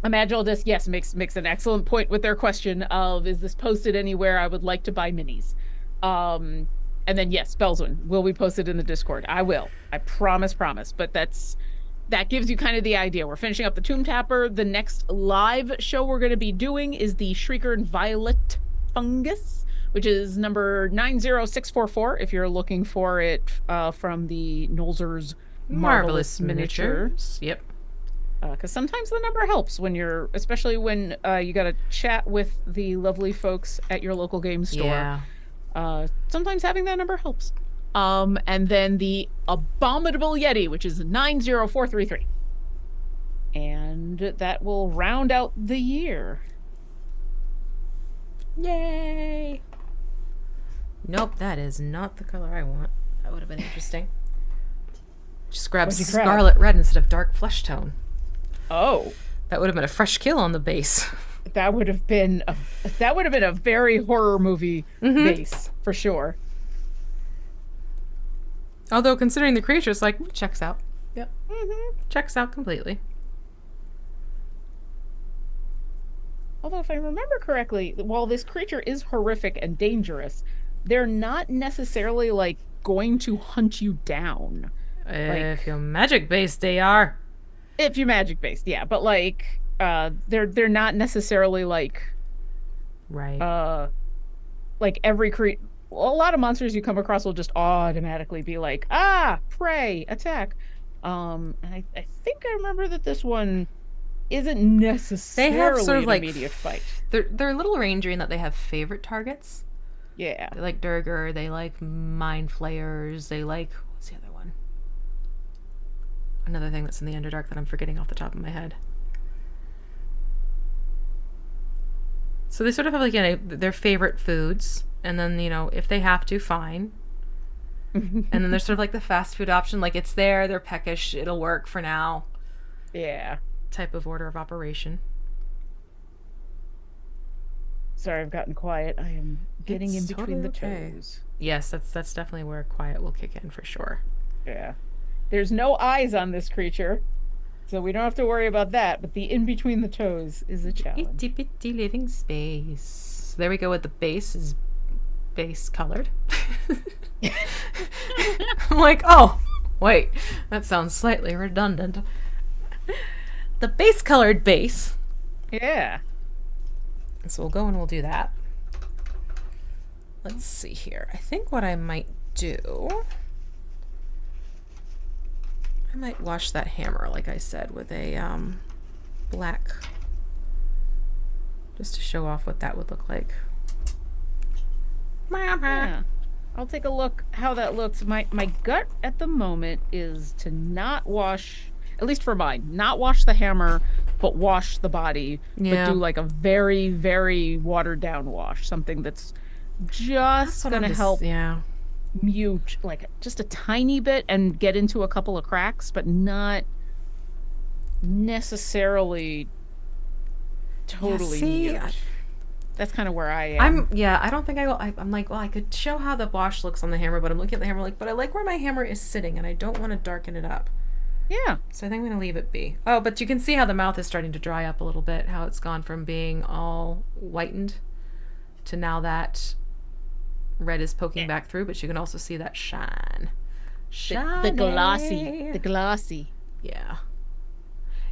A magical disc, yes, makes an excellent point with their question of, is this posted anywhere? I would like to buy minis. And then yes, Belzwin, will we post it in the Discord? I will. I promise. But that gives you kind of the idea. We're finishing up the Tomb Tapper. The next live show we're going to be doing is the Shrieker and Violet Fungus, which is number 90644 if you're looking for it from the Nolzur's Marvelous Miniatures. Yep. Because sometimes the number helps when you're, especially when you got to chat with the lovely folks at your local game store. Yeah. Sometimes having that number helps. And then the Abominable Yeti, which is 90433. And that will round out the year. Yay! Nope, that is not the color I want. That would have been interesting. Just grab scarlet red instead of dark flesh tone. Oh. That would have been a fresh kill on the base. That would have been a very horror movie base, for sure. Although considering the creature, it's like, checks out. Yep. Mm-hmm. Checks out completely. Although if I remember correctly, while this creature is horrific and dangerous, they're not necessarily like going to hunt you down. If you're magic based, they are. If you're magic based, yeah. But like they're not necessarily like right. Like every a lot of monsters you come across will just automatically be like, prey, attack. And I think I remember that this one isn't necessarily they have sort of an like immediate fight. They're a little rangy in that they have favorite targets. Yeah. They like Durger, they like Mind Flayers, they like, what's the other one? Another thing that's in the Underdark that I'm forgetting off the top of my head. So they sort of have like, their favorite foods, and then, if they have to, fine. And then there's sort of like the fast food option, like it's there, they're peckish, it'll work for now. Yeah. Type of order of operation. Sorry, I've gotten quiet. I am getting in between the okay. toes. Yes, that's definitely where quiet will kick in for sure. Yeah. There's no eyes on this creature, so we don't have to worry about that, but the in between the toes is a challenge. Itty bitty living space. There we go with the base is base colored. I'm like, oh, wait, that sounds slightly redundant. The base colored base. Yeah. So we'll go and we'll do that. Let's see here. I think what I might do, I might wash that hammer, like I said, with a black, just to show off what that would look like. Yeah. I'll take a look how that looks. My gut at the moment is to not wash, at least for mine, not wash the hammer, but wash the body. Yeah. But do like a very, very watered down wash. Something that's just going to help mute, like just a tiny bit and get into a couple of cracks, but not necessarily totally mute. That's kind of where I am. I don't think I will. I'm like, well, I could show how the wash looks on the hammer, but I'm looking at the hammer like, but I like where my hammer is sitting, and I don't want to darken it up. Yeah. So I think I'm going to leave it be. Oh, but you can see how the mouth is starting to dry up a little bit, how it's gone from being all whitened to red is poking back through, but you can also see that shine. The glossy. Yeah.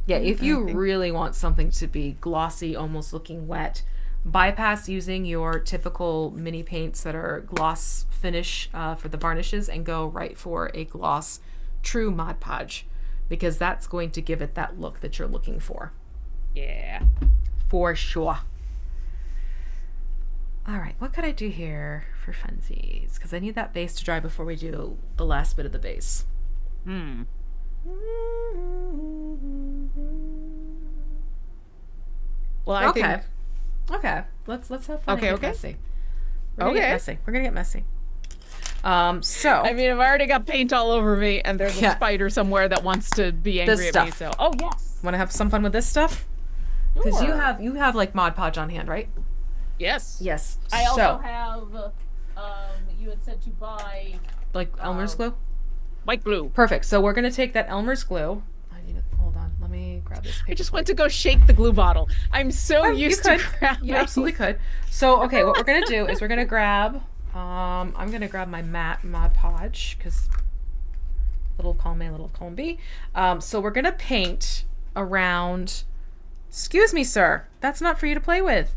Yeah, if you really want something to be glossy, almost looking wet, bypass using your typical mini paints that are gloss finish for the varnishes and go right for a gloss true Mod Podge, because that's going to give it that look that you're looking for. Yeah. For sure. All right, what could I do here for funsies? Because I need that base to dry before we do the last bit of the base. Well, I think... Okay. Let's have fun. Okay. Messy. We're gonna get messy. So I mean, I've already got paint all over me, and there's a spider somewhere that wants to be angry at me. So, yes. Want to have some fun with this stuff? Because you have like Mod Podge on hand, right? Yes. Yes. I also have. You had said to buy like Elmer's glue. White glue. Perfect. So we're gonna take that Elmer's glue. I need to hold on. Let me grab grab this paper I just plate. went to go shake the glue bottle. I'm so used to grabbing. You absolutely could. So, okay, what we're gonna do is we're gonna grab. I'm gonna grab my Mod Podge because little column A, little column B. So we're gonna paint around. Excuse me, sir. That's not for you to play with.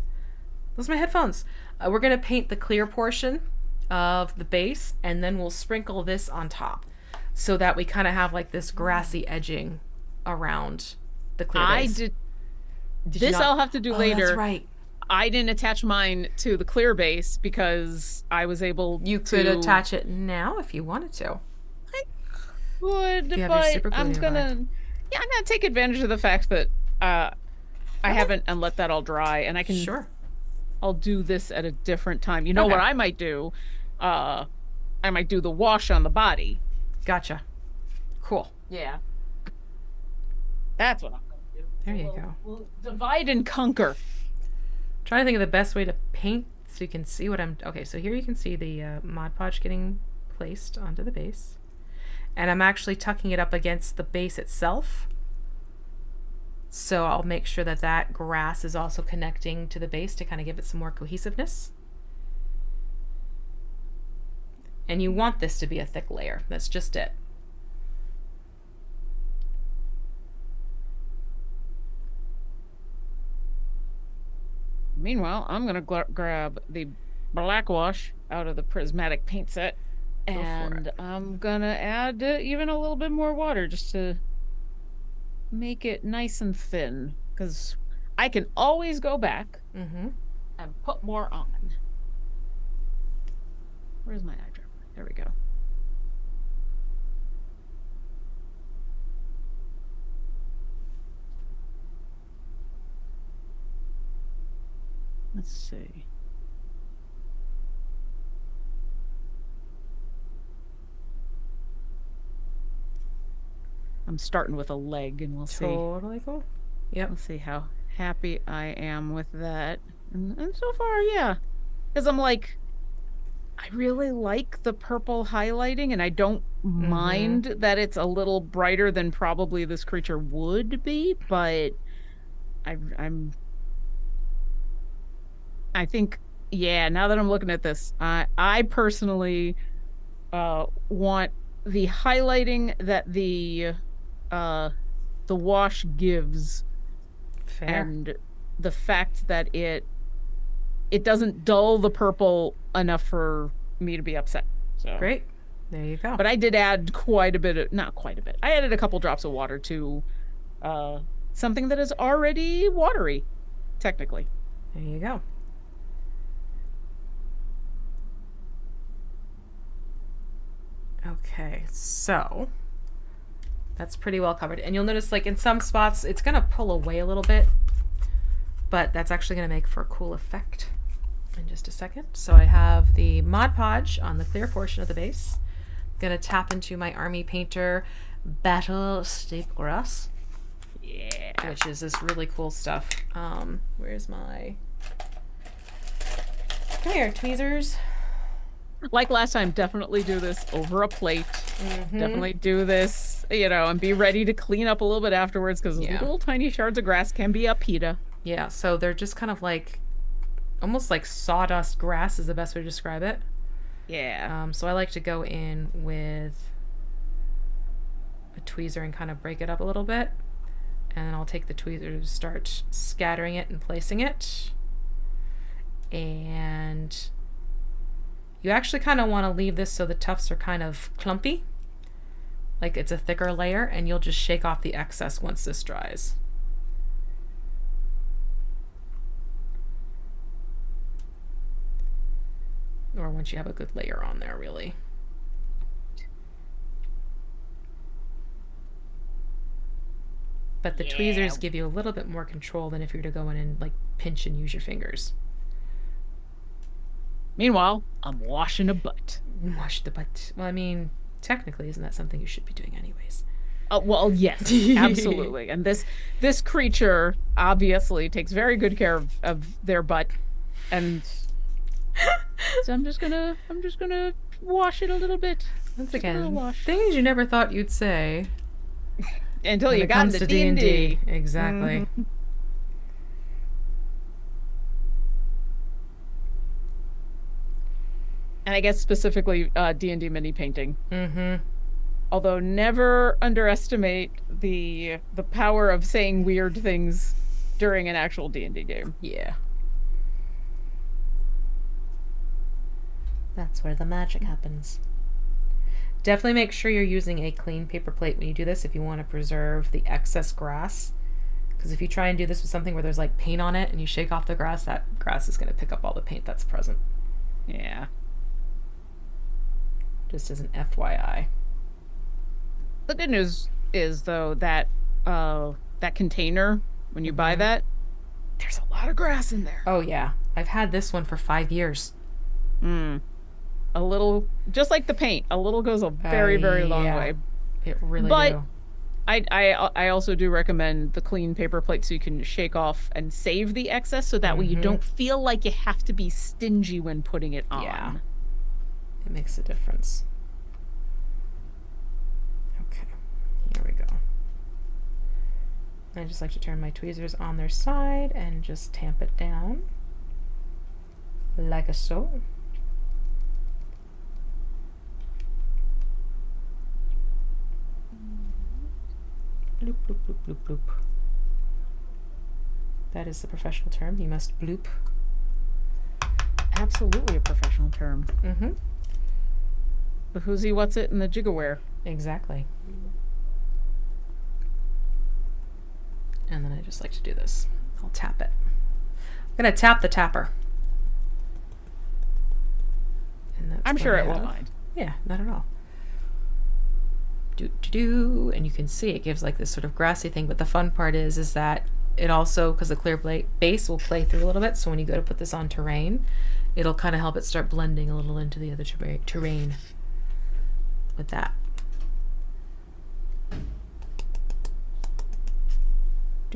Those are my headphones. We're gonna paint the clear portion of the base, and then we'll sprinkle this on top, so that we kind of have like this grassy edging around the clear base. Did this not... I'll have to do later. That's right. I didn't attach mine to the clear base because I was able You could attach it now if you wanted to. I could, but I'm gonna take advantage of the fact that I haven't, and let that all dry, and I can. Sure. I'll do this at a different time. You know what I might do? I might do the wash on the body. Gotcha. Cool. Yeah. That's what I'm gonna do. There you go. We'll divide and conquer. Trying to think of the best way to paint so you can see what I'm... Okay, so here you can see the Mod Podge getting placed onto the base. And I'm actually tucking it up against the base itself. So I'll make sure that that grass is also connecting to the base to kind of give it some more cohesiveness. And you want this to be a thick layer. That's just it. Meanwhile, I'm going to grab the black wash out of the prismatic paint set, and I'm going to add even a little bit more water just to make it nice and thin, because I can always go back and put more on. Where's my eyedropper? There we go. Let's see. I'm starting with a leg, and we'll see. Totally cool. Yep. We'll see how happy I am with that. And so far, yeah. Because I'm like, I really like the purple highlighting, and I don't mind that it's a little brighter than probably this creature would be, but I think, yeah, now that I'm looking at this, I personally want the highlighting that the wash gives. Fair. And the fact that it doesn't dull the purple enough for me to be upset. So great. There you go. But I did add quite a bit of, not quite a bit. I added a couple drops of water to something that is already watery, technically. There you go. Okay, so that's pretty well covered. And you'll notice, like, in some spots, it's going to pull away a little bit, but that's actually going to make for a cool effect in just a second. So I have the Mod Podge on the clear portion of the base. I'm going to tap into my Army Painter Battle Steep Grass. Yeah. Which is this really cool stuff. Where's my... Come here, tweezers. Like last time, definitely do this over a plate. Definitely do this, and be ready to clean up a little bit afterwards, because little tiny shards of grass can be a pita. Yeah, so they're just kind of like, almost like sawdust grass is the best way to describe it. Yeah. So I like to go in with a tweezer and kind of break it up a little bit. And then I'll take the tweezer to start scattering it and placing it. And you actually kind of want to leave this so the tufts are kind of clumpy. Like it's a thicker layer, and you'll just shake off the excess once this dries. Or once you have a good layer on there, really. But the tweezers give you a little bit more control than if you were to go in and like pinch and use your fingers. Meanwhile, I'm washing a butt. Wash the butt. Well, I mean, technically, isn't that something you should be doing anyways? Well, yes, absolutely. And this creature obviously takes very good care of their butt, and so I'm just gonna wash it a little bit. Once again, things you never thought you'd say. Until when you it got comes into to D&D. D&D. Exactly. Mhm. And I guess specifically D&D mini painting. Mm-hmm. Although never underestimate the power of saying weird things during an actual D&D game. Yeah. That's where the magic happens. Definitely make sure you're using a clean paper plate when you do this if you want to preserve the excess grass. Because if you try and do this with something where there's like paint on it and you shake off the grass, that grass is going to pick up all the paint that's present. Yeah. Just as an FYI. The good news is though that that container, when you buy that, there's a lot of grass in there. Oh yeah. I've had this one for 5 years. A little, just like the paint, a little goes a very, very long way. It really But do. I also do recommend the clean paper plate so you can shake off and save the excess so that way you don't feel like you have to be stingy when putting it on. Yeah. It makes a difference. Okay. Here we go. I just like to turn my tweezers on their side and just tamp it down. Like so. Bloop, bloop, bloop, bloop, bloop. That is the professional term. You must bloop. Absolutely a professional term. Mm-hmm. The who's-he, what's-it, and the jigaware. Exactly. And then I just like to do this. I'll tap it. I'm going to tap the tapper. And that's I'm sure going it to won't have- mind. Yeah, not at all. Do, and you can see it gives like this sort of grassy thing, but the fun part is that it also, because the clear base will play through a little bit, so when you go to put this on terrain, it'll kind of help it start blending a little into the other terrain with that.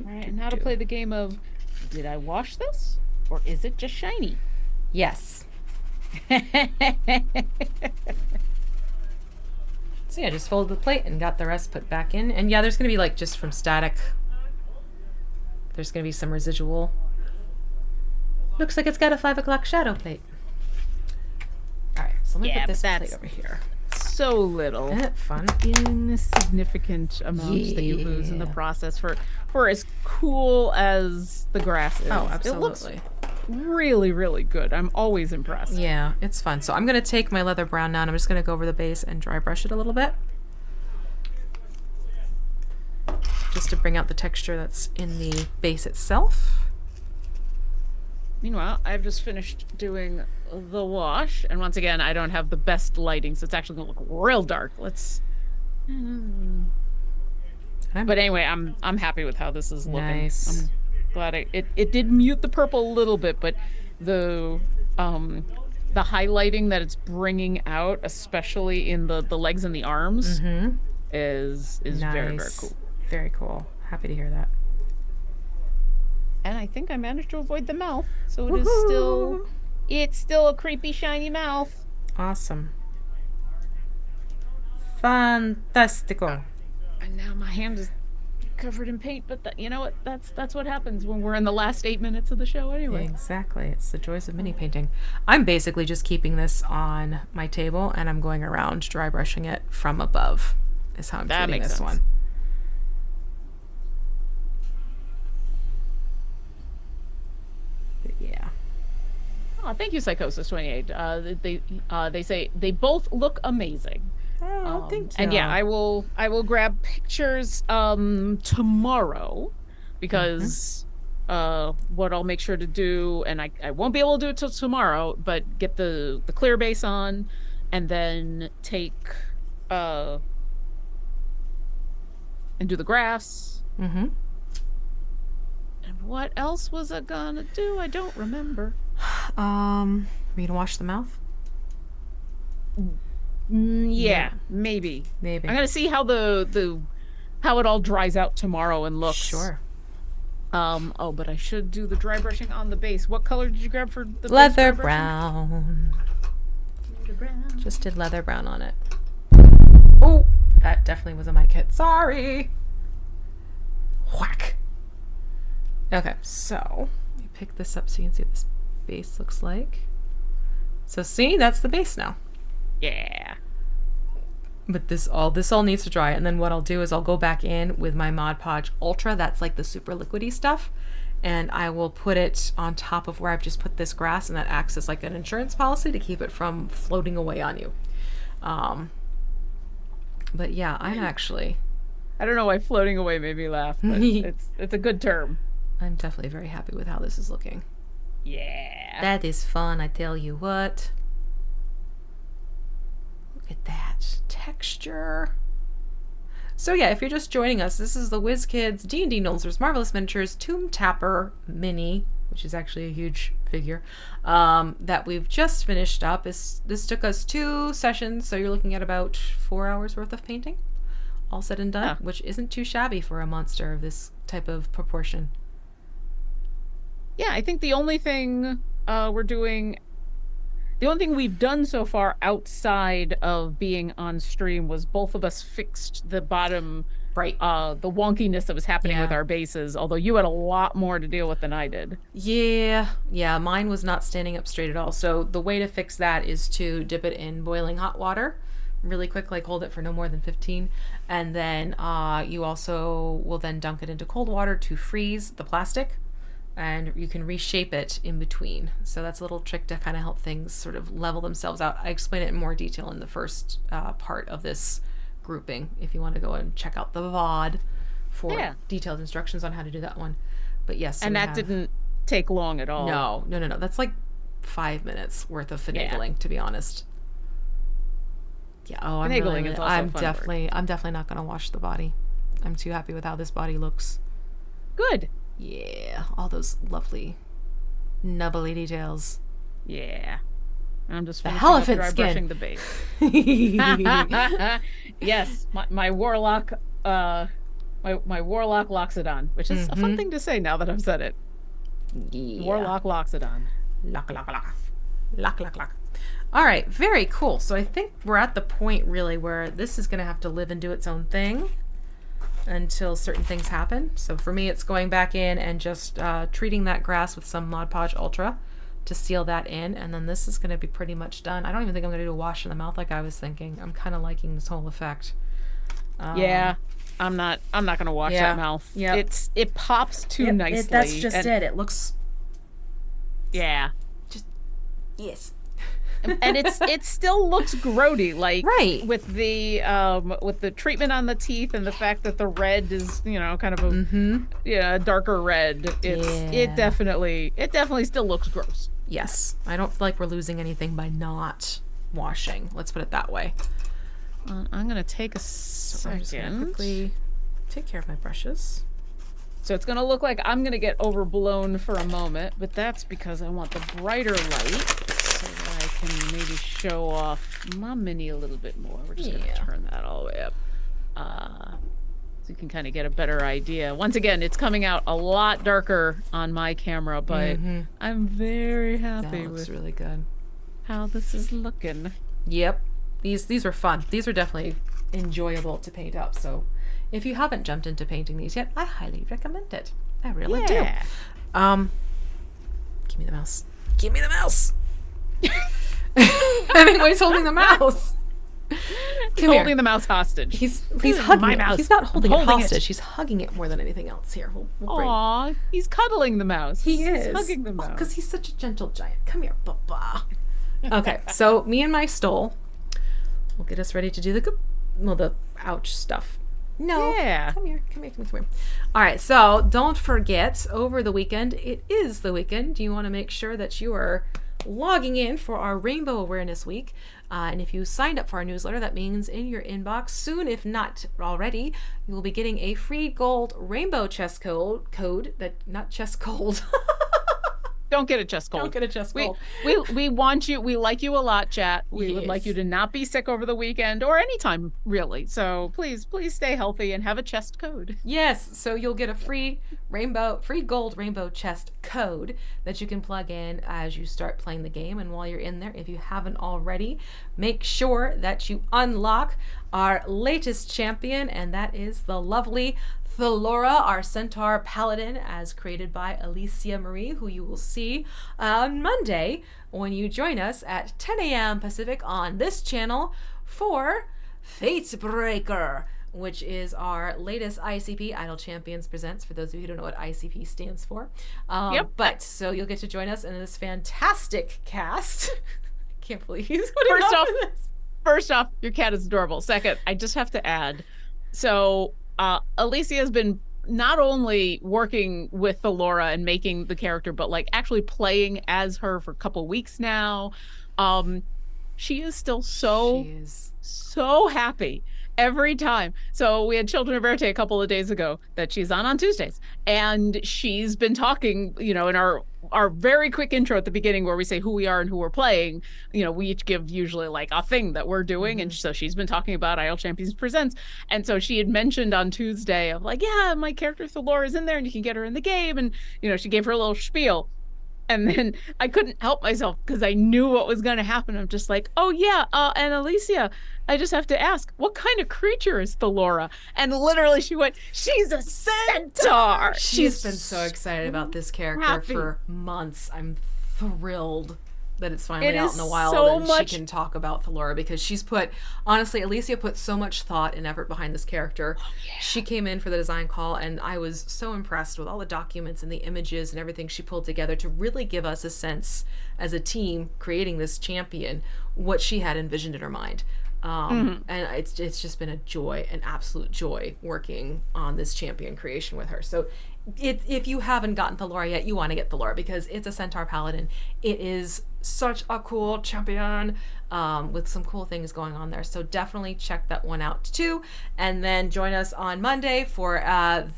Alright, and how to play the game of, did I wash this? Or is it just shiny? Yes. So yeah, just folded the plate and got the rest put back in. And yeah, there's going to be like, just from static, there's going to be some residual. Looks like it's got a 5 o'clock shadow plate. Alright, so let me put this plate over here. So little. Isn't it fun? Insignificant amounts that you lose in the process for as cool as the grass is. Oh, absolutely. It looks really, really good. I'm always impressed. Yeah, it's fun. So I'm going to take my leather brown now and I'm just going to go over the base and dry brush it a little bit. Just to bring out the texture that's in the base itself. Meanwhile, I've just finished doing the wash, and once again, I don't have the best lighting, so it's actually going to look real dark. Let's... But anyway, I'm happy with how this is looking. Nice. I'm glad it did mute the purple a little bit, but the highlighting that it's bringing out, especially in the legs and the arms, is nice. very, very cool. Very cool. Happy to hear that. And I think I managed to avoid the mouth, so it's still a creepy shiny mouth. Awesome. Fantastico. And now my hand is covered in paint, but you know what? That's what happens when we're in the last 8 minutes of the show anyway. Exactly. It's the joys of mini painting. I'm basically just keeping this on my table and I'm going around dry brushing it from above is how I'm treating this one. But yeah. Oh, thank you, Psychosis 28. They say they both look amazing. Oh, thank you. And yeah, I will grab pictures tomorrow because what I'll make sure to do, and I won't be able to do it till tomorrow, but get the clear base on and then take and do the grass. And what else was I gonna do? I don't remember. Were you gonna wash the mouth? Yeah, maybe. I'm gonna see how how it all dries out tomorrow and looks. Sure. Oh, but I should do the dry brushing on the base. What color did you grab for the leather base brown? Leather brown. Just did leather brown on it. Oh, that definitely was a mic hit. Sorry. Whack. Okay, so let me pick this up so you can see what this base looks like. So see, that's the base now. Yeah. But this all needs to dry, and then what I'll do is I'll go back in with my Mod Podge Ultra, that's like the super liquidy stuff, and I will put it on top of where I've just put this grass, and that acts as like an insurance policy to keep it from floating away on you. But yeah, I'm actually... I don't know why floating away made me laugh, but it's a good term. I'm definitely very happy with how this is looking. Yeah. That is fun, I tell you what. Look at that texture. So yeah, if you're just joining us, this is the WizKids D&D Nolzur's Marvelous Miniatures Tomb Tapper Mini, which is actually a huge figure, that we've just finished up. This took us 2 sessions, so you're looking at about 4 hours worth of painting, all said and done, which isn't too shabby for a monster of this type of proportion. Yeah, I think the only thing we've done so far outside of being on stream was both of us fixed the bottom, right? The wonkiness that was happening with our bases, although you had a lot more to deal with than I did. Yeah, mine was not standing up straight at all. So the way to fix that is to dip it in boiling hot water really quick, like hold it for no more than 15, and then you also will then dunk it into cold water to freeze the plastic, and you can reshape it in between. So that's a little trick to kind of help things sort of level themselves out. I explain it in more detail in the first part of this grouping, if you want to go and check out the VOD for detailed instructions on how to do that one. But yes, so and that didn't take long at all. No. That's like 5 minutes worth of finagling, to be honest. Yeah. Oh, I'm definitely not gonna wash the body. I'm too happy with how this body looks. Good. Yeah, all those lovely nubbly details. Yeah. I'm just the elephant dry skin. Brushing the base. Yes, my warlock. My warlock Loxodon, which is a fun thing to say now that I've said it. Yeah. Warlock Loxodon. Lock. All right, very cool. So I think we're at the point really where this is going to have to live and do its own thing until certain things happen. So for me, it's going back in and just treating that grass with some Mod Podge Ultra to seal that in, and then this is going to be pretty much done. I don't even think I'm going to do a wash in the mouth like I was thinking. I'm kind of liking this whole effect. Yeah, I'm not going to wash that mouth. Yeah, it pops too nicely. That's just it. It looks. Yeah. Just yes. And it still looks grody, like with the treatment on the teeth and the fact that the red is kind of a darker red. It definitely still looks gross. Yes, I don't feel like we're losing anything by not washing. Let's put it that way. I'm gonna take a second. I'm just gonna quickly take care of my brushes. So it's gonna look like I'm gonna get overblown for a moment, but that's because I want the brighter light. Can maybe show off my mini a little bit more. We're just going to turn that all the way up so you can kind of get a better idea. Once again, it's coming out a lot darker on my camera, but I'm very happy with really good how this is looking. Yep. These are fun. These are definitely enjoyable to paint up. So if you haven't jumped into painting these yet, I highly recommend it. I really do. Give me the mouse. Give me the mouse. Hemingway's holding the mouse. He's holding the mouse hostage. He's hugging my mouse. He's not holding it hostage. He's hugging it more than anything else. Here, Aw, he's cuddling the mouse. He is. He's hugging the mouse because he's such a gentle giant. Come here, Papa. Okay, so me and my stole will get us ready to do the ouch stuff. No. Yeah. Come here. All right, so don't forget, over the weekend, it is the weekend. You want to make sure that you are logging in for our Rainbow Awareness Week. And if you signed up for our newsletter, that means in your inbox soon, if not already, you will be getting a free gold rainbow chest code that, not chest cold. Don't get a chest cold. Don't get a chest cold. We want you. We like you a lot, chat. We would like you to not be sick over the weekend or anytime, really. So please stay healthy and have a chest code. Yes. So you'll get a free gold rainbow chest code that you can plug in as you start playing the game. And while you're in there, if you haven't already, make sure that you unlock our latest champion, and that is the lovely Thalora, our centaur paladin, as created by Alicia Marie, who you will see on Monday when you join us at 10 a.m. Pacific on this channel for Fatebreaker, which is our latest ICP, Idle Champions Presents, for those of you who don't know what ICP stands for. But so you'll get to join us in this fantastic cast. I can't believe he's putting up with this. First off, your cat is adorable. Second, I just have to add, so Alicia has been not only working with Thalora and making the character, but like actually playing as her for a couple weeks now. She is still so happy every time. So we had Children of Verte a couple of days ago that she's on Tuesdays, and she's been talking, in our very quick intro at the beginning where we say who we are and who we're playing. We each give usually like a thing that we're doing, and so she's been talking about Idle Champions Presents, and so she had mentioned on Tuesday of like, yeah, my character Thalora is in there and you can get her in the game, and she gave her a little spiel. And then I couldn't help myself because I knew what was going to happen. I'm just like, oh yeah, and Alicia, I just have to ask, what kind of creature is Thalora? And literally she went, she's a centaur. She's been so excited about this character for months. I'm thrilled that it's finally out in the wild and she can talk about Thalora, because she's honestly, Alicia put so much thought and effort behind this character. Oh, yeah. She came in for the design call and I was so impressed with all the documents and the images and everything she pulled together to really give us a sense as a team creating this champion, what she had envisioned in her mind. And it's just been an absolute joy working on this champion creation with her. So if you haven't gotten Thalora yet, you want to get Thalora because it's a centaur paladin. It is such a cool champion with some cool things going on there. So definitely check that one out too. And then join us on Monday for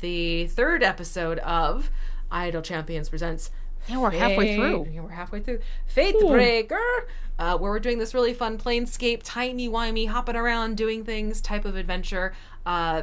the third episode of Idle Champions Presents. Yeah, we're halfway through. Fatebreaker, where we're doing this really fun planescape, timey-wimey, hopping around, doing things type of adventure.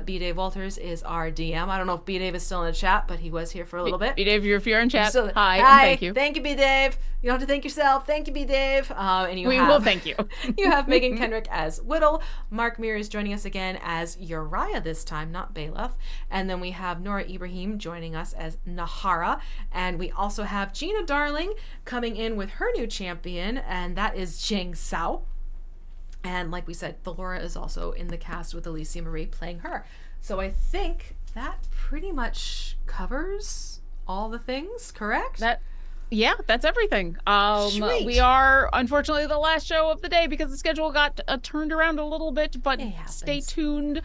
B. Dave Walters is our DM. I don't know if B. Dave is still in the chat, but he was here for a little bit. B. Dave, if you're in chat, hi, and thank you. Thank you, B. Dave. You don't have to thank yourself. Thank you, B. Dave. We will thank you. You have Megan Kendrick as Whittle. Mark Muir is joining us again as Uriah this time, not Baleth. And then we have Nora Ibrahim joining us as Nahara. And we also have Gina Darling coming in with her new champion, and that is Jing Sao. And like we said, Thalora is also in the cast with Alicia Marie playing her. So I think that pretty much covers all the things, correct? Yeah, that's everything. Sweet. We are unfortunately the last show of the day because the schedule got turned around a little bit, but stay tuned.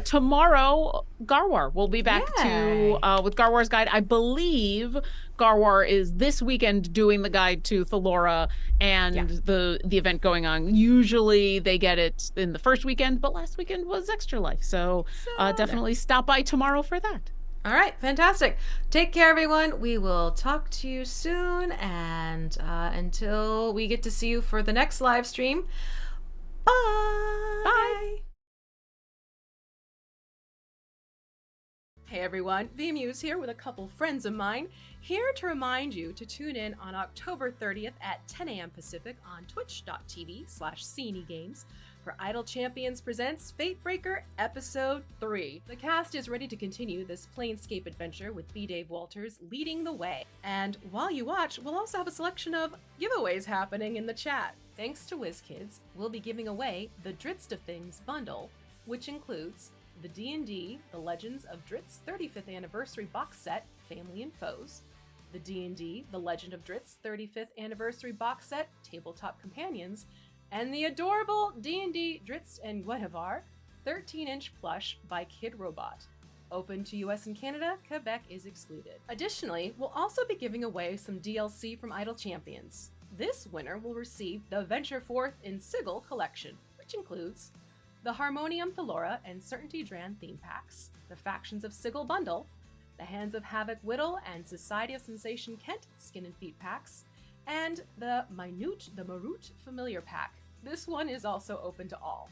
Tomorrow, Garwar will be back with Garwar's Guide. I believe Garwar is this weekend doing the guide to Thalora and the event going on. Usually they get it in the first weekend, but last weekend was Extra Life. So definitely stop by tomorrow for that. All right, fantastic. Take care, everyone. We will talk to you soon. And until we get to see you for the next live stream, bye. Bye. Hey everyone, VMU's here with a couple friends of mine, here to remind you to tune in on October 30th at 10 a.m. Pacific on twitch.tv/CNEGames for Idle Champions Presents Fatebreaker Episode 3. The cast is ready to continue this planescape adventure with B. Dave Walters leading the way. And while you watch, we'll also have a selection of giveaways happening in the chat. Thanks to WizKids, we'll be giving away the Dritz of Things bundle, which includes the D&D The Legends of Dritz 35th Anniversary box set, Family and Foes, the D&D The Legend of Dritz 35th Anniversary box set, Tabletop Companions, and the adorable D&D Dritz and Guinevere 13-inch plush by Kid Robot. Open to US and Canada, Quebec is excluded. Additionally, we'll also be giving away some DLC from Idle Champions. This winner will receive the Venture Forth in Sigil collection, which includes the Harmonium Thalora and Certainty Dran theme packs, the Factions of Sigil bundle, the Hands of Havoc Whittle and Society of Sensation Kent Skin and Feet packs, and the Marut Familiar pack. This one is also open to all.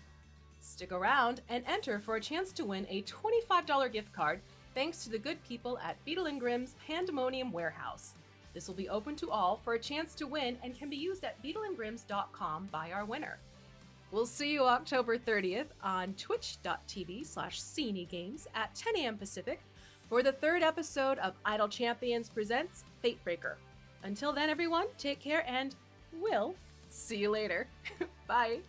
Stick around and enter for a chance to win a $25 gift card thanks to the good people at Beetle & Grimm's Pandemonium Warehouse. This will be open to all for a chance to win and can be used at beetleandgrims.com by our winner. We'll see you October 30th on twitch.tv/CNEGames at 10 a.m. Pacific for the 3rd episode of Idle Champions Presents Fatebreaker. Until then, everyone, take care and we'll see you later. Bye.